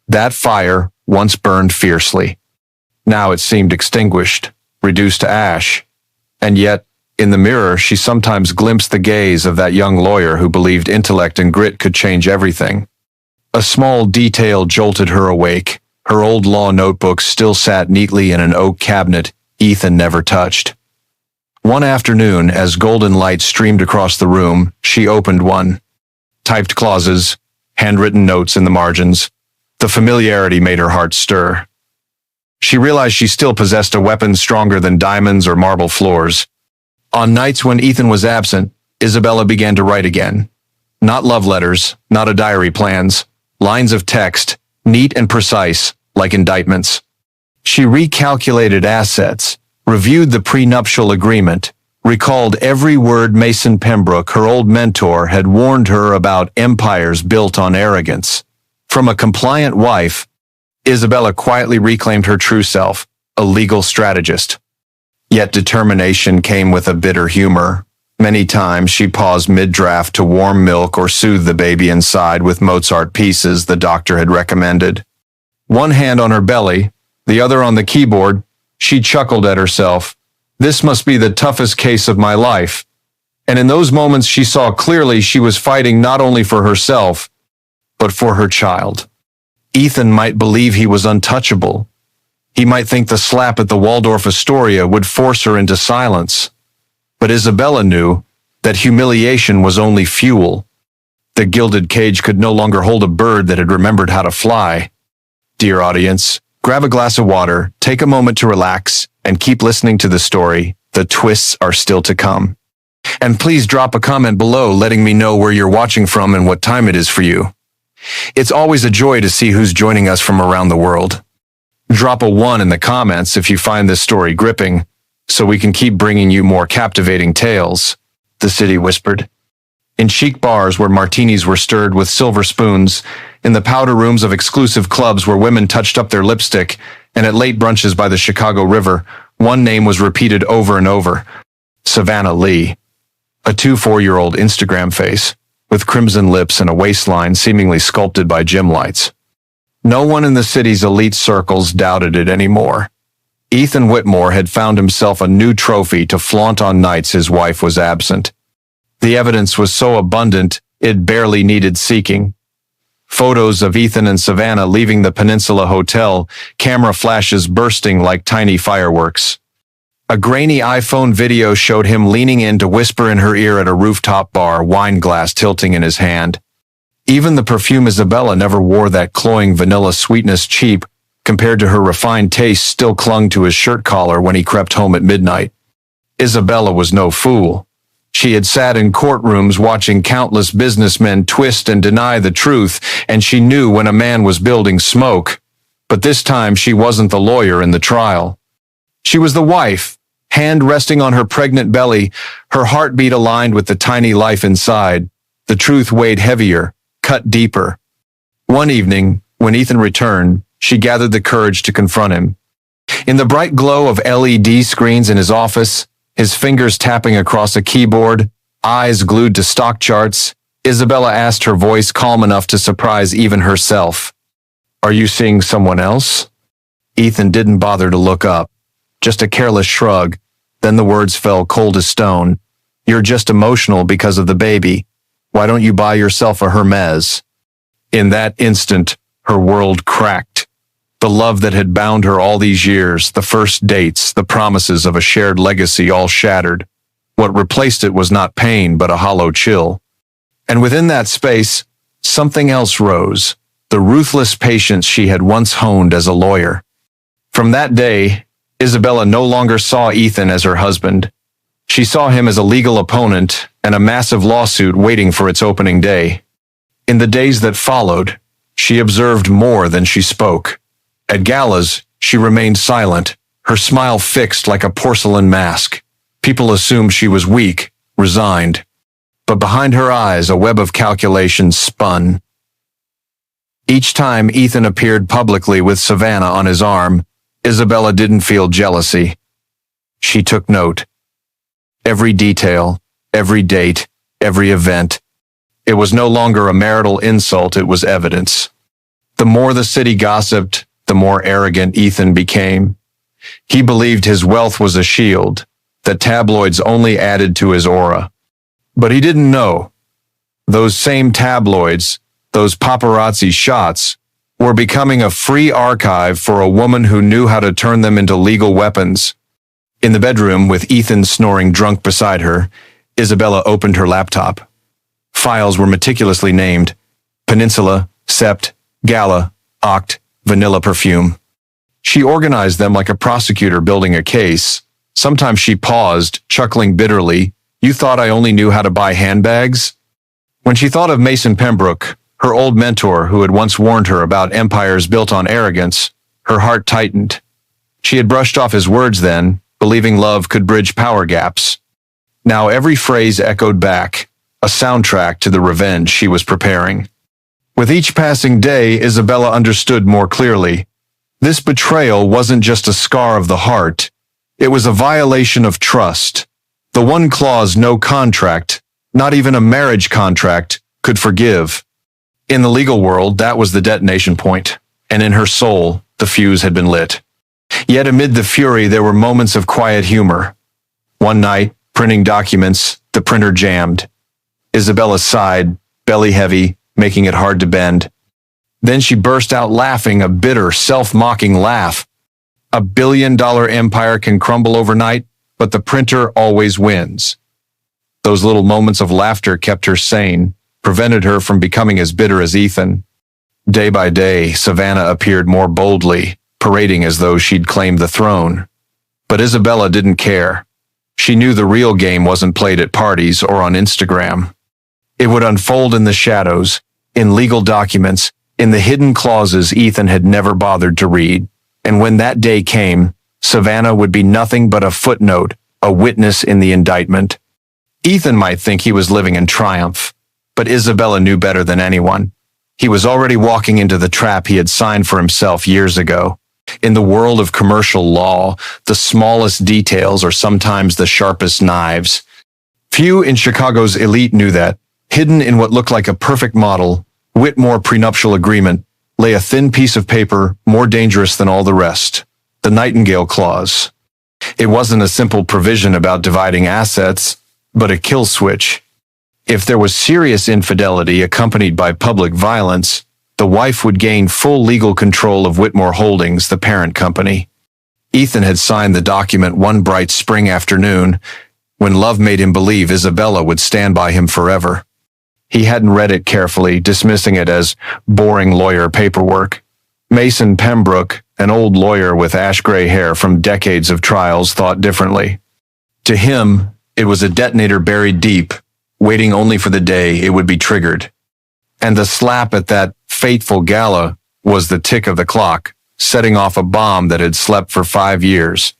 [SPEAKER 2] That fire once burned fiercely. Now it seemed extinguished, reduced to ash. And yet, in the mirror, she sometimes glimpsed the gaze of that young lawyer who believed intellect and grit could change everything. A small detail jolted her awake. Her old law notebooks still sat neatly in an oak cabinet Ethan never touched. One afternoon, as golden light streamed across the room, she opened one. Typed clauses, handwritten notes in the margins. The familiarity made her heart stir. She realized she still possessed a weapon stronger than diamonds or marble floors. On nights when Ethan was absent, Isabella began to write again, Not love letters, not a diary plans. Lines of text, neat and precise, like indictments. She recalculated assets, reviewed the prenuptial agreement, recalled every word Mason Pembroke, her old mentor, had warned her about empires built on arrogance. From a compliant wife, Isabella quietly reclaimed her true self, a legal strategist. Yet determination came with a bitter humor. Many times she paused mid-draft to warm milk or soothe the baby inside with Mozart pieces the doctor had recommended. One hand on her belly, the other on the keyboard, she chuckled at herself. This must be the toughest case of my life. And in those moments she saw clearly she was fighting not only for herself, but for her child. Ethan might believe he was untouchable. He might think the slap at the Waldorf Astoria would force her into silence. But Isabella knew that humiliation was only fuel. The gilded cage could no longer hold a bird that had remembered how to fly. Dear audience, grab a glass of water, take a moment to relax, and keep listening to the story. The twists are still to come. And please drop a comment below letting me know where you're watching from and what time it is for you. It's always a joy to see who's joining us from around the world. Drop a 1 in the comments if you find this story gripping, so we can keep bringing you more captivating tales, the city whispered. In chic bars where martinis were stirred with silver spoons, in the powder rooms of exclusive clubs where women touched up their lipstick, and at late brunches by the Chicago River, one name was repeated over and over: Savannah Lee. A 4-year-old Instagram face, with crimson lips and a waistline seemingly sculpted by gym lights. No one in the city's elite circles doubted it anymore. Ethan Whitmore had found himself a new trophy to flaunt on nights his wife was absent. The evidence was so abundant, it barely needed seeking. Photos of Ethan and Savannah leaving the Peninsula Hotel, camera flashes bursting like tiny fireworks. A grainy iPhone video showed him leaning in to whisper in her ear at a rooftop bar, wine glass tilting in his hand. Even the perfume Isabella never wore, that cloying vanilla sweetness cheap compared to her refined taste, still clung to his shirt collar when he crept home at midnight. Isabella was no fool. She had sat in courtrooms watching countless businessmen twist and deny the truth, and she knew when a man was building smoke. But this time she wasn't the lawyer in the trial. She was the wife, hand resting on her pregnant belly, her heartbeat aligned with the tiny life inside. The truth weighed heavier, cut deeper. One evening, when Ethan returned, she gathered the courage to confront him. In the bright glow of LED screens in his office, his fingers tapping across a keyboard, eyes glued to stock charts, Isabella asked, her voice calm enough to surprise even herself. "Are you seeing someone else?" Ethan didn't bother to look up, just a careless shrug. Then the words fell cold as stone. "You're just emotional because of the baby. Why don't you buy yourself a Hermes?" In that instant, her world cracked. The love that had bound her all these years, the first dates, the promises of a shared legacy, all shattered. What replaced it was not pain, but a hollow chill. And within that space, something else rose, the ruthless patience she had once honed as a lawyer. From that day, Isabella no longer saw Ethan as her husband. She saw him as a legal opponent and a massive lawsuit waiting for its opening day. In the days that followed, she observed more than she spoke. At galas, she remained silent, her smile fixed like a porcelain mask. People assumed she was weak, resigned. But behind her eyes, a web of calculations spun. Each time Ethan appeared publicly with Savannah on his arm, Isabella didn't feel jealousy. She took note. Every detail, every date, every event. It was no longer a marital insult, it was evidence. The more the city gossiped, the more arrogant Ethan became. He believed his wealth was a shield, that tabloids only added to his aura. But he didn't know. Those same tabloids, those paparazzi shots, were becoming a free archive for a woman who knew how to turn them into legal weapons. In the bedroom, with Ethan snoring drunk beside her, Isabella opened her laptop. Files were meticulously named: Peninsula, Sept, Gala, Oct, Vanilla Perfume. She organized them like a prosecutor building a case. Sometimes she paused, chuckling bitterly. "You thought I only knew how to buy handbags?" When she thought of Mason Pembroke, her old mentor who had once warned her about empires built on arrogance, her heart tightened. She had brushed off his words then, believing love could bridge power gaps. Now every phrase echoed back, a soundtrack to the revenge she was preparing. With each passing day, Isabella understood more clearly. This betrayal wasn't just a scar of the heart. It was a violation of trust. The one clause no contract, not even a marriage contract, could forgive. In the legal world, that was the detonation point, and in her soul, the fuse had been lit. Yet amid the fury, there were moments of quiet humor. One night, printing documents, the printer jammed. Isabella sighed, belly heavy, making it hard to bend. Then she burst out laughing, a bitter, self-mocking laugh. $1 billion empire can crumble overnight, but the printer always wins. Those little moments of laughter kept her sane, prevented her from becoming as bitter as Ethan. Day by day, Savannah appeared more boldly, parading as though she'd claimed the throne. But Isabella didn't care. She knew the real game wasn't played at parties or on Instagram. It would unfold in the shadows, in legal documents, in the hidden clauses Ethan had never bothered to read. And when that day came, Savannah would be nothing but a footnote, a witness in the indictment. Ethan might think he was living in triumph, but Isabella knew better than anyone. He was already walking into the trap he had signed for himself years ago. In the world of commercial law, the smallest details are sometimes the sharpest knives. Few in Chicago's elite knew that. Hidden in what looked like a perfect model, Whitmore prenuptial agreement, lay a thin piece of paper more dangerous than all the rest. The Nightingale Clause. It wasn't a simple provision about dividing assets, but a kill switch. If there was serious infidelity accompanied by public violence, the wife would gain full legal control of Whitmore Holdings, the parent company. Ethan had signed the document one bright spring afternoon, when love made him believe Isabella would stand by him forever. He hadn't read it carefully, dismissing it as boring lawyer paperwork. Mason Pembroke, an old lawyer with ash-gray hair from decades of trials, thought differently. To him, it was a detonator buried deep, waiting only for the day it would be triggered. And the slap at that fateful Gala was the tick of the clock, setting off a bomb that had slept for 5 years.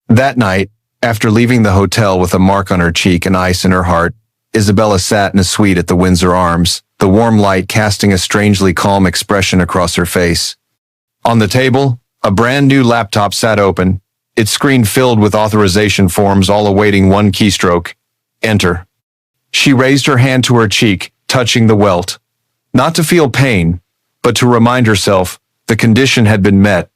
[SPEAKER 2] That night, after leaving the hotel with a mark on her cheek and ice in her heart, Isabella sat in a suite at the Windsor Arms, the warm light casting a strangely calm expression across her face. On the table, a brand new laptop sat open, its screen filled with authorization forms all awaiting one keystroke: enter. She raised her hand to her cheek, touching the welt. Not to feel pain, but to remind herself the condition had been met.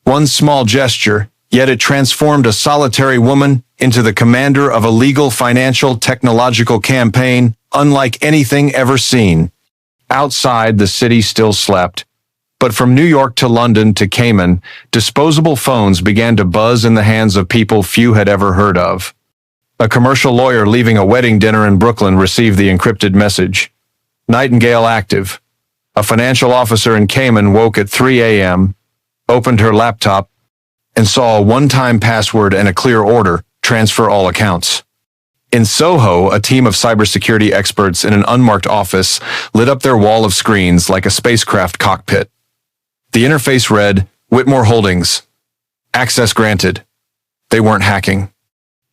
[SPEAKER 2] One small gesture, yet it transformed a solitary woman into the commander of a legal, financial, technological campaign unlike anything ever seen. Outside, the city still slept. But from New York to London to Cayman, disposable phones began to buzz in the hands of people few had ever heard of. A commercial lawyer leaving a wedding dinner in Brooklyn received the encrypted message: Nightingale active. A financial officer in Cayman woke at 3 a.m., opened her laptop, and saw a one-time password and a clear order: transfer all accounts. In Soho, a team of cybersecurity experts in an unmarked office lit up their wall of screens like a spacecraft cockpit. The interface read, Whitmore Holdings. Access granted. They weren't hacking.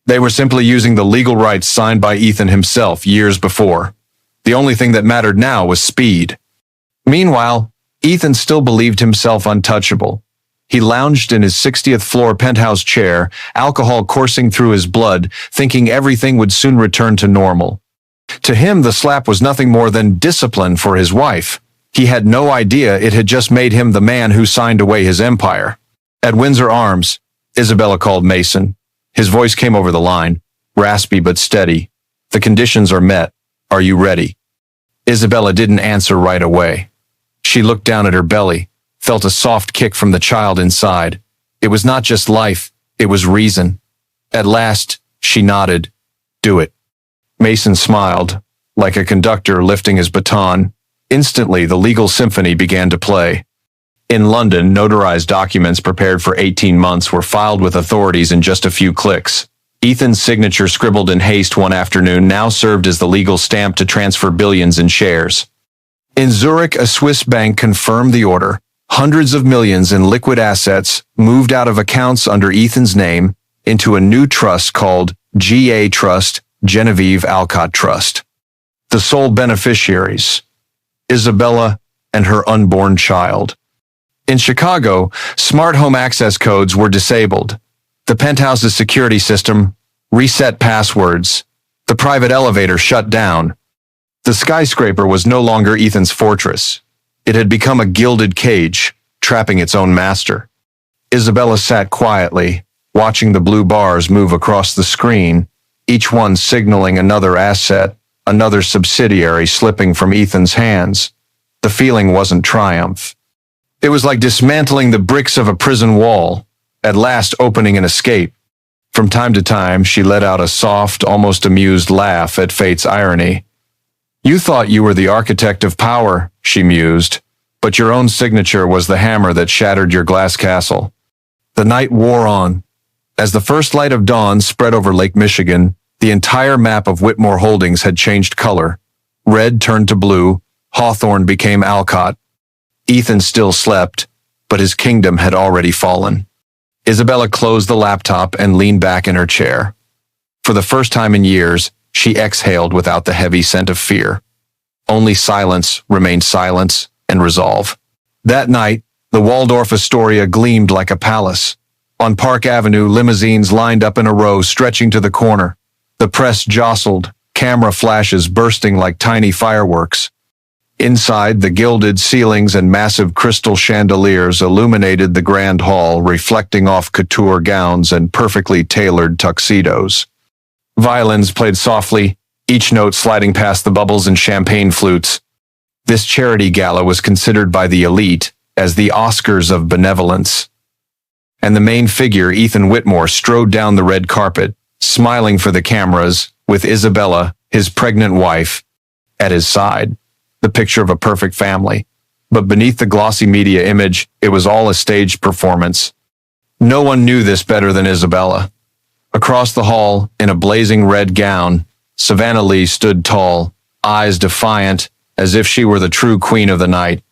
[SPEAKER 2] They were simply using the legal rights signed by Ethan himself years before. The only thing that mattered now was speed. Meanwhile, Ethan still believed himself untouchable. He lounged in his 60th floor penthouse chair, alcohol coursing through his blood, thinking everything would soon return to normal. To him, the slap was nothing more than discipline for his wife. He had no idea it had just made him the man who signed away his empire. At Windsor Arms, Isabella called Mason. His voice came over the line, raspy but steady. The conditions are met. Are you ready? Isabella didn't answer right away. She looked down at her belly, felt a soft kick from the child inside. It was not just life, it was reason. At last, she nodded. Do it. Mason smiled, like a conductor lifting his baton. Instantly, the legal symphony began to play. In London, notarized documents prepared for 18 months were filed with authorities in just a few clicks. Ethan's signature, scribbled in haste one afternoon, now served as the legal stamp to transfer billions in shares. In Zurich, a Swiss bank confirmed the order. Hundreds of millions in liquid assets moved out of accounts under Ethan's name into a new trust called GA Trust, Genevieve Alcott Trust. The sole beneficiaries, Isabella and her unborn child. In Chicago, smart home access codes were disabled. The penthouse's security system reset passwords. The private elevator shut down. The skyscraper was no longer Ethan's fortress. It had become a gilded cage, trapping its own master. Isabella sat quietly, watching the blue bars move across the screen, each one signaling another asset, another subsidiary slipping from Ethan's hands. The feeling wasn't triumph. It was like dismantling the bricks of a prison wall, at last opening an escape. From time to time, she let out a soft, almost amused laugh at fate's irony. You thought you were the architect of power, she mused, but your own signature was the hammer that shattered your glass castle. The night wore on. As the first light of dawn spread over Lake Michigan, the entire map of Whitmore Holdings had changed color. Red turned to blue, Hawthorne became Alcott. Ethan still slept, but his kingdom had already fallen. Isabella closed the laptop and leaned back in her chair. For the first time in years, she exhaled without the heavy scent of fear. Only silence remained silence and resolve. That night, the Waldorf Astoria gleamed like a palace. On Park Avenue, limousines lined up in a row stretching to the corner. The press jostled, camera flashes bursting like tiny fireworks. Inside, the gilded ceilings and massive crystal chandeliers illuminated the grand hall, reflecting off couture gowns and perfectly tailored tuxedos. Violins played softly, each note sliding past the bubbles and champagne flutes. This charity gala was considered by the elite as the Oscars of benevolence. And the main figure, Ethan Whitmore, strode down the red carpet, smiling for the cameras, with Isabella, his pregnant wife, at his side. The picture of a perfect family. But beneath the glossy media image, it was all a staged performance. No one knew this better than Isabella. Across the hall, in a blazing red gown, Savannah Lee stood tall, eyes defiant, as if she were the true queen of the night.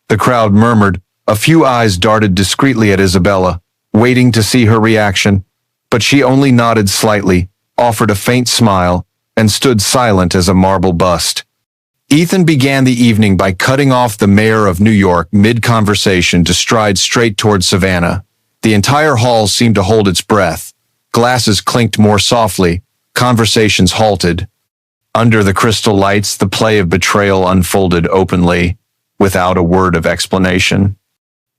[SPEAKER 2] The crowd murmured. A few eyes darted discreetly at Isabella, waiting to see her reaction, but she only nodded slightly, offered a faint smile, and stood silent as a marble bust. Ethan began the evening by cutting off the mayor of New York mid-conversation to stride straight toward Savannah. The entire hall seemed to hold its breath. Glasses clinked more softly. Conversations halted. Under the crystal lights, the play of betrayal unfolded openly, without a word of explanation.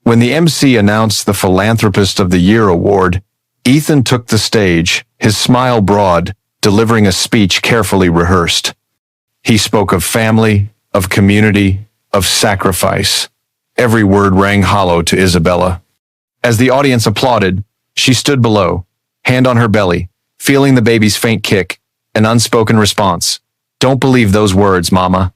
[SPEAKER 2] When the MC announced the Philanthropist of the Year award, Ethan took the stage, his smile broad, delivering a speech carefully rehearsed. He spoke of family, of community, of sacrifice. Every word rang hollow to Isabella. As the audience applauded, she stood below, hand on her belly, feeling the baby's faint kick, an unspoken response. Don't believe those words, Mama.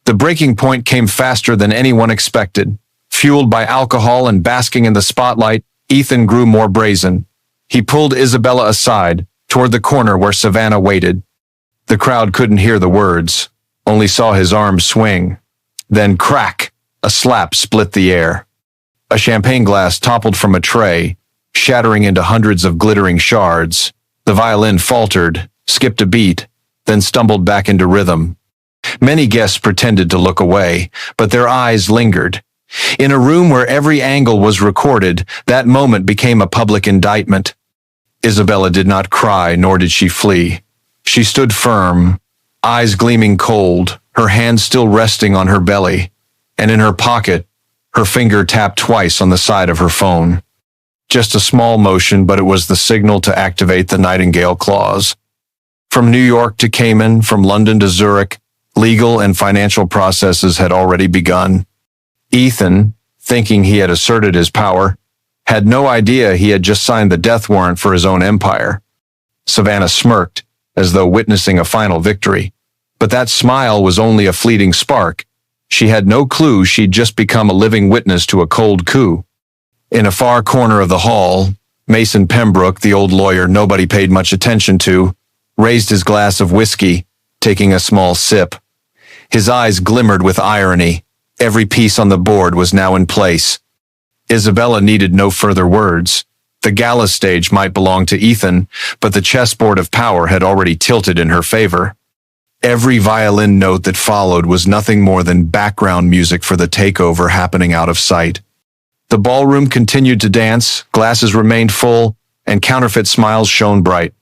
[SPEAKER 2] The breaking point came faster than anyone expected. Fueled by alcohol and basking in the spotlight, Ethan grew more brazen. He pulled Isabella aside, toward the corner where Savannah waited. The crowd couldn't hear the words, only saw his arm swing. Then crack, a slap split the air. A champagne glass toppled from a tray, shattering into hundreds of glittering shards. The violin faltered, skipped a beat, then stumbled back into rhythm. Many guests pretended to look away, but their eyes lingered. In a room where every angle was recorded, that moment became a public indictment. Isabella did not cry, nor did she flee. She stood firm, eyes gleaming cold, her hand still resting on her belly, and in her pocket, her finger tapped twice on the side of her phone. Just a small motion, but it was the signal to activate the Nightingale Clause. From New York to Cayman, from London to Zurich, legal and financial processes had already begun. Ethan, thinking he had asserted his power, had no idea he had just signed the death warrant for his own empire. Savannah smirked, as though witnessing a final victory. But that smile was only a fleeting spark. She had no clue she'd just become a living witness to a cold coup. In a far corner of the hall, Mason Pembroke, the old lawyer nobody paid much attention to, raised his glass of whiskey, taking a small sip. His eyes glimmered with irony. Every piece on the board was now in place. Isabella needed no further words. The Gala stage might belong to Ethan, but the chessboard of power had already tilted in her favor. Every violin note that followed was nothing more than background music for the takeover happening out of sight. The ballroom continued to dance, glasses remained full, and counterfeit smiles shone bright.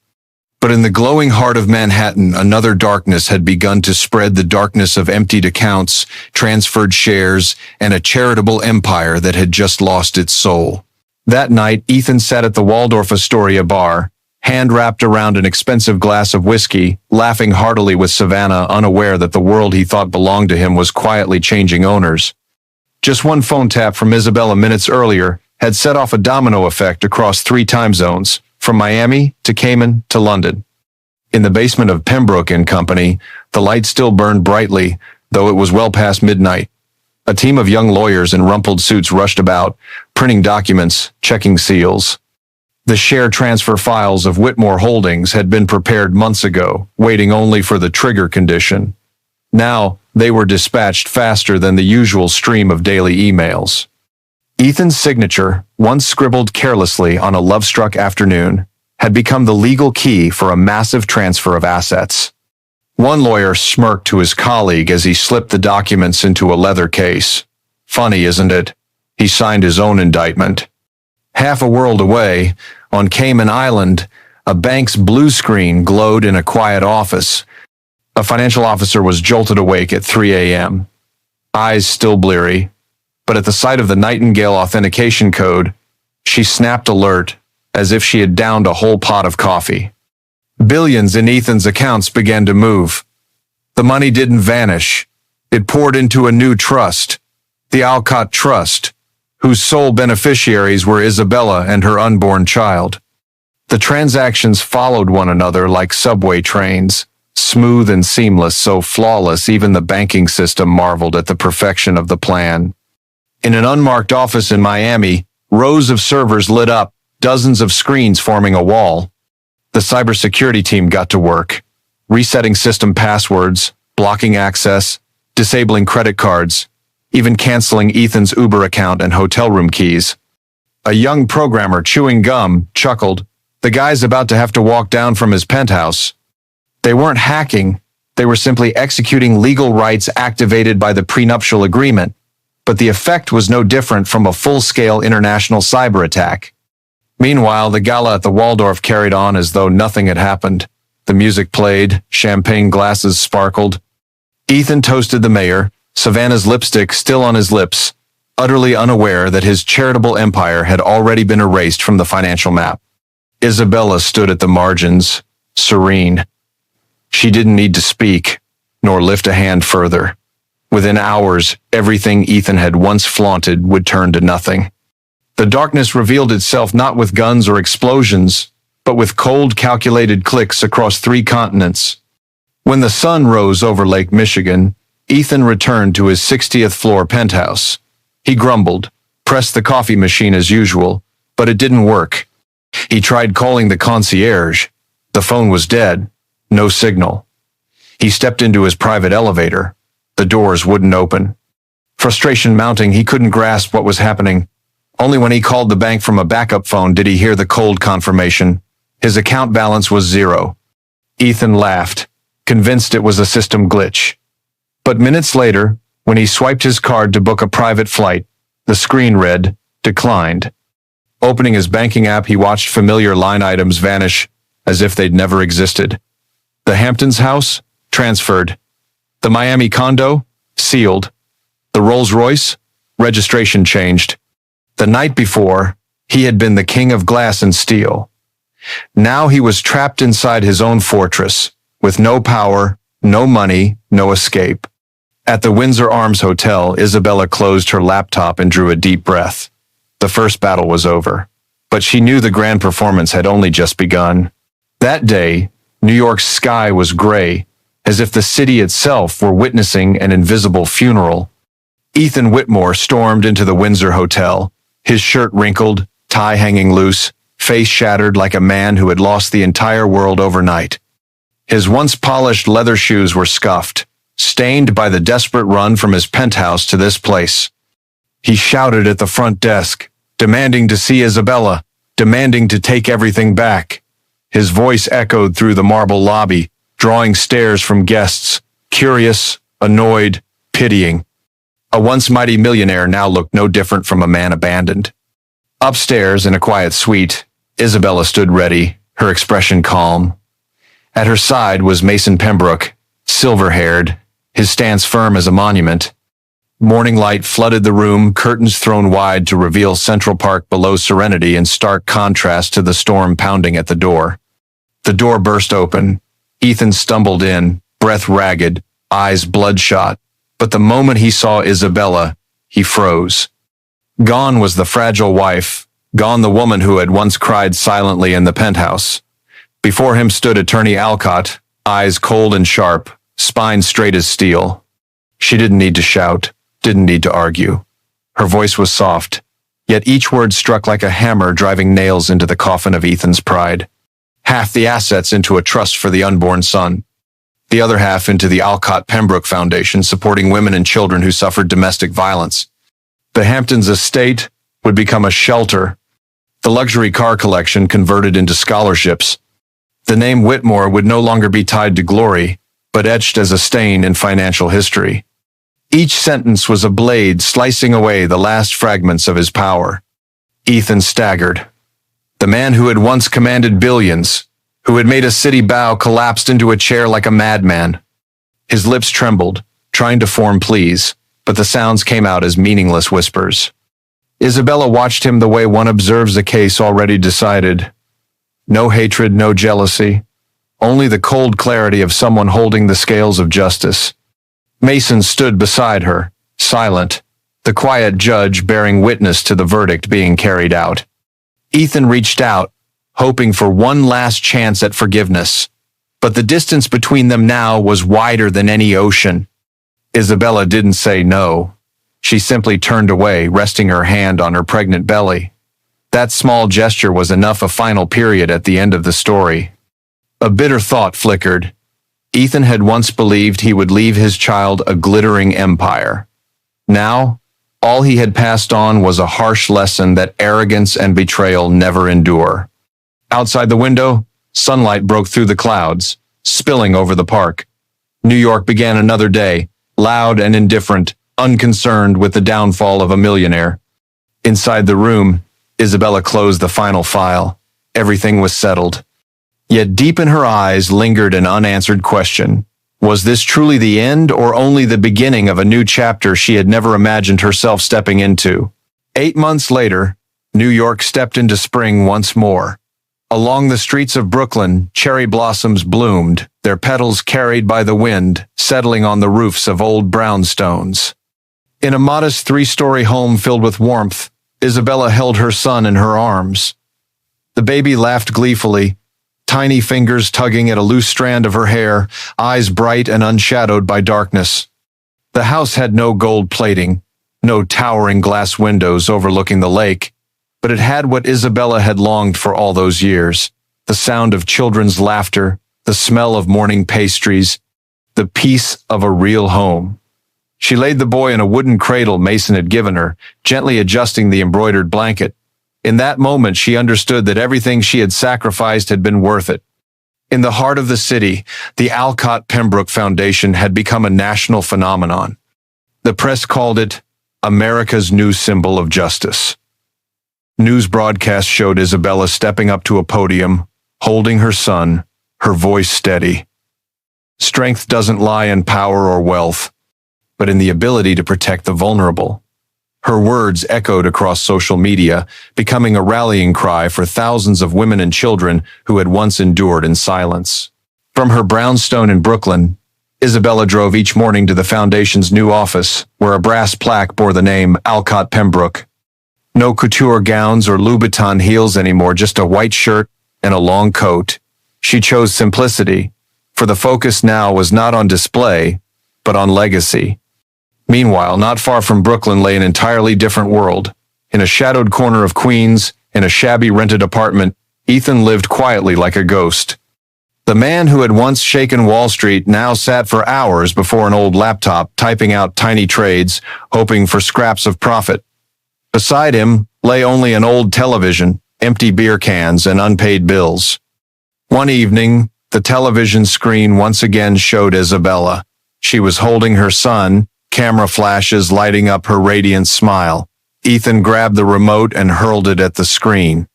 [SPEAKER 2] But in the glowing heart of Manhattan, another darkness had begun to spread, the darkness of emptied accounts, transferred shares, and a charitable empire that had just lost its soul. That night, Ethan sat at the Waldorf Astoria bar, hand wrapped around an expensive glass of whiskey, laughing heartily with Savannah, unaware that the world he thought belonged to him was quietly changing owners. Just one phone tap from Isabella minutes earlier had set off a domino effect across 3 time zones, from Miami to Cayman to London. In the basement of Pembroke and Company, the light still burned brightly, though it was well past midnight. A team of young lawyers in rumpled suits rushed about, printing documents, checking seals. The share transfer files of Whitmore Holdings had been prepared months ago, waiting only for the trigger condition. Now, they were dispatched faster than the usual stream of daily emails. Ethan's signature, once scribbled carelessly on a love-struck afternoon, had become the legal key for a massive transfer of assets. One lawyer smirked to his colleague as he slipped the documents into a leather case. Funny, isn't it? He signed his own indictment. Half a world away, on Cayman Island, a bank's blue screen glowed in a quiet office. A financial officer was jolted awake at 3 a.m. Eyes still bleary, but at the sight of the Nightingale authentication code, she snapped alert, as if she had downed a whole pot of coffee. Billions in Ethan's accounts began to move. The money didn't vanish. It poured into a new trust, the Alcott Trust, whose sole beneficiaries were Isabella and her unborn child. The transactions followed one another like subway trains, smooth and seamless, so flawless even the banking system marveled at the perfection of the plan. In an unmarked office in Miami, rows of servers lit up, dozens of screens forming a wall. The cybersecurity team got to work, resetting system passwords, blocking access, disabling credit cards, even canceling Ethan's Uber account and hotel room keys. A young programmer chewing gum chuckled, "The guy's about to have to walk down from his penthouse." They weren't hacking, they were simply executing legal rights activated by the prenuptial agreement, but the effect was no different from a full-scale international cyber attack. Meanwhile, the gala at the Waldorf carried on as though nothing had happened. The music played, champagne glasses sparkled. Ethan toasted the mayor, Savannah's lipstick still on his lips, utterly unaware that his charitable empire had already been erased from the financial map. Isabella stood at the margins, serene. She didn't need to speak, nor lift a hand further. Within hours, everything Ethan had once flaunted would turn to nothing. The darkness revealed itself not with guns or explosions, but with cold, calculated clicks across 3 continents. When the sun rose over Lake Michigan, Ethan returned to his 60th floor penthouse. He grumbled, pressed the coffee machine as usual, but it didn't work. He tried calling the concierge. The phone was dead, no signal. He stepped into his private elevator. The doors wouldn't open. Frustration mounting, he couldn't grasp what was happening. Only when he called the bank from a backup phone did he hear the cold confirmation. His account balance was 0. Ethan laughed, convinced it was a system glitch. But minutes later, when he swiped his card to book a private flight, the screen read, "Declined." Opening his banking app, he watched familiar line items vanish as if they'd never existed. The Hamptons house? Transferred. The Miami condo? Sealed. The Rolls-Royce? Registration changed. The night before, he had been the king of glass and steel. Now he was trapped inside his own fortress, with no power, no money, no escape. At the Windsor Arms Hotel, Isabella closed her laptop and drew a deep breath. The first battle was over, but she knew the grand performance had only just begun. That day, New York's sky was gray, as if the city itself were witnessing an invisible funeral. Ethan Whitmore stormed into the Windsor Hotel, his shirt wrinkled, tie hanging loose, face shattered like a man who had lost the entire world overnight. His once polished leather shoes were scuffed, stained by the desperate run from his penthouse to this place. He shouted at the front desk, demanding to see Isabella, demanding to take everything back. His voice echoed through the marble lobby, drawing stares from guests, curious, annoyed, pitying. A once mighty millionaire now looked no different from a man abandoned. Upstairs, in a quiet suite, Isabella stood ready, her expression calm. At her side was Mason Pembroke, silver-haired, his stance firm as a monument. Morning light flooded the room, curtains thrown wide to reveal Central Park below Serenity in stark contrast to the storm pounding at the door. The door burst open. Ethan stumbled in, breath ragged, eyes bloodshot. But the moment he saw Isabella, he froze. Gone was the fragile wife, gone the woman who had once cried silently in the penthouse. Before him stood Attorney Alcott, eyes cold and sharp, spine straight as steel. She didn't need to shout, didn't need to argue. Her voice was soft, yet each word struck like a hammer driving nails into the coffin of Ethan's pride. Half the assets into a trust for the unborn son. The other half into the Alcott Pembroke Foundation supporting women and children who suffered domestic violence. The Hamptons estate would become a shelter. The luxury car collection converted into scholarships. The name Whitmore would no longer be tied to glory, but etched as a stain in financial history. Each sentence was a blade slicing away the last fragments of his power. Ethan staggered. The man who had once commanded billions, who had made a city bow, collapsed into a chair like a madman. His lips trembled, trying to form pleas, but the sounds came out as meaningless whispers. Isabella watched him the way one observes a case already decided. No hatred, no jealousy, only the cold clarity of someone holding the scales of justice. Mason stood beside her, silent, the quiet judge bearing witness to the verdict being carried out. Ethan reached out, hoping for one last chance at forgiveness, but the distance between them now was wider than any ocean. Isabella didn't say no. She simply turned away, resting her hand on her pregnant belly. That small gesture was enough a final period at the end of the story. A bitter thought flickered. Ethan had once believed he would leave his child a glittering empire. Now, all he had passed on was a harsh lesson that arrogance and betrayal never endure. Outside the window, sunlight broke through the clouds, spilling over the park. New York began another day, loud and indifferent, unconcerned with the downfall of a millionaire. Inside the room, Isabella closed the final file. Everything was settled. Yet deep in her eyes lingered an unanswered question. Was this truly the end or only the beginning of a new chapter she had never imagined herself stepping into? 8 months later, New York stepped into spring once more. Along the streets of Brooklyn, cherry blossoms bloomed, their petals carried by the wind, settling on the roofs of old brownstones. In a modest 3-story home filled with warmth, Isabella held her son in her arms. The baby laughed gleefully, tiny fingers tugging at a loose strand of her hair, eyes bright and unshadowed by darkness. The house had no gold plating, no towering glass windows overlooking the lake, but it had what Isabella had longed for all those years: the sound of children's laughter, the smell of morning pastries, the peace of a real home. She laid the boy in a wooden cradle Mason had given her, gently adjusting the embroidered blanket. In that moment, she understood that everything she had sacrificed had been worth it. In the heart of the city, the Alcott Pembroke Foundation had become a national phenomenon. The press called it America's new symbol of justice. News broadcasts showed Isabella stepping up to a podium, holding her son, her voice steady. Strength doesn't lie in power or wealth, but in the ability to protect the vulnerable. Her words echoed across social media, becoming a rallying cry for thousands of women and children who had once endured in silence. From her brownstone in Brooklyn, Isabella drove each morning to the foundation's new office, where a brass plaque bore the name Alcott Pembroke. No couture gowns or Louboutin heels anymore, just a white shirt and a long coat. She chose simplicity, for the focus now was not on display, but on legacy. Meanwhile, not far from Brooklyn lay an entirely different world. In a shadowed corner of Queens, In a shabby rented apartment, Ethan lived quietly like a ghost. The man who had once shaken Wall Street now sat for hours before an old laptop, typing out tiny trades, hoping for scraps of profit. Beside him lay only an old television, empty beer cans, and unpaid bills. One evening, the television screen once again showed Isabella. She was holding her son, camera flashes lighting up her radiant smile. Ethan grabbed the remote and hurled it at the screen.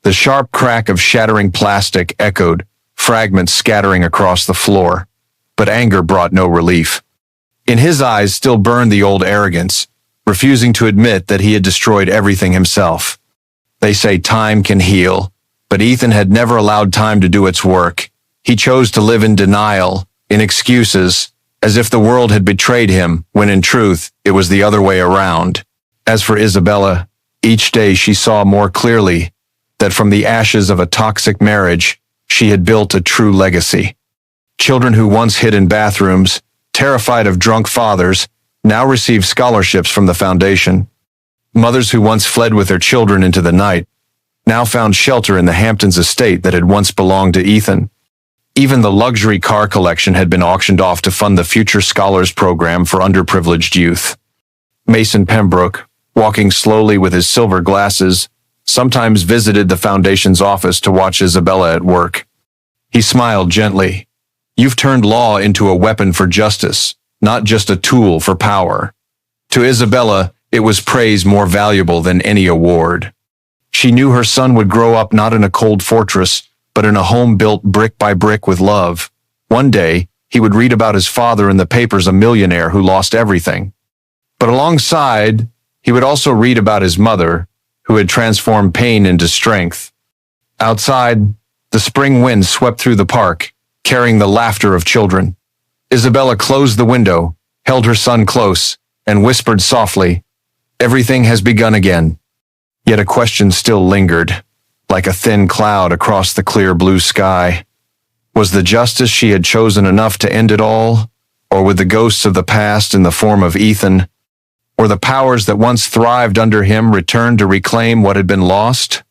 [SPEAKER 2] The sharp crack of shattering plastic echoed, fragments scattering across the floor. But anger brought no relief. In his eyes still burned the old arrogance, refusing to admit that he had destroyed everything himself. They say time can heal, but Ethan had never allowed time to do its work. He chose to live in denial, in excuses, as if the world had betrayed him, when in truth, it was the other way around. As for Isabella, each day she saw more clearly that from the ashes of a toxic marriage, she had built a true legacy. Children who once hid in bathrooms, terrified of drunk fathers, now received scholarships from the foundation. Mothers who once fled with their children into the night now found shelter in the Hamptons estate that had once belonged to Ethan. Even the luxury car collection had been auctioned off to fund the Future Scholars Program for underprivileged youth. Mason Pembroke, walking slowly with his silver glasses, sometimes visited the foundation's office to watch Isabella at work. He smiled gently. "You've turned law into a weapon for justice, not just a tool for power." To Isabella, it was praise more valuable than any award. She knew her son would grow up not in a cold fortress, but in a home built brick by brick with love. One day, he would read about his father in the papers, a millionaire who lost everything. But alongside, he would also read about his mother, who had transformed pain into strength. Outside, the spring wind swept through the park, carrying the laughter of children. Isabella closed the window, held her son close, and whispered softly, "Everything has begun again." Yet a question still lingered, like a thin cloud across the clear blue sky. Was the justice she had chosen enough to end it all? Or would the ghosts of the past in the form of Ethan, or the powers that once thrived under him, return to reclaim what had been lost?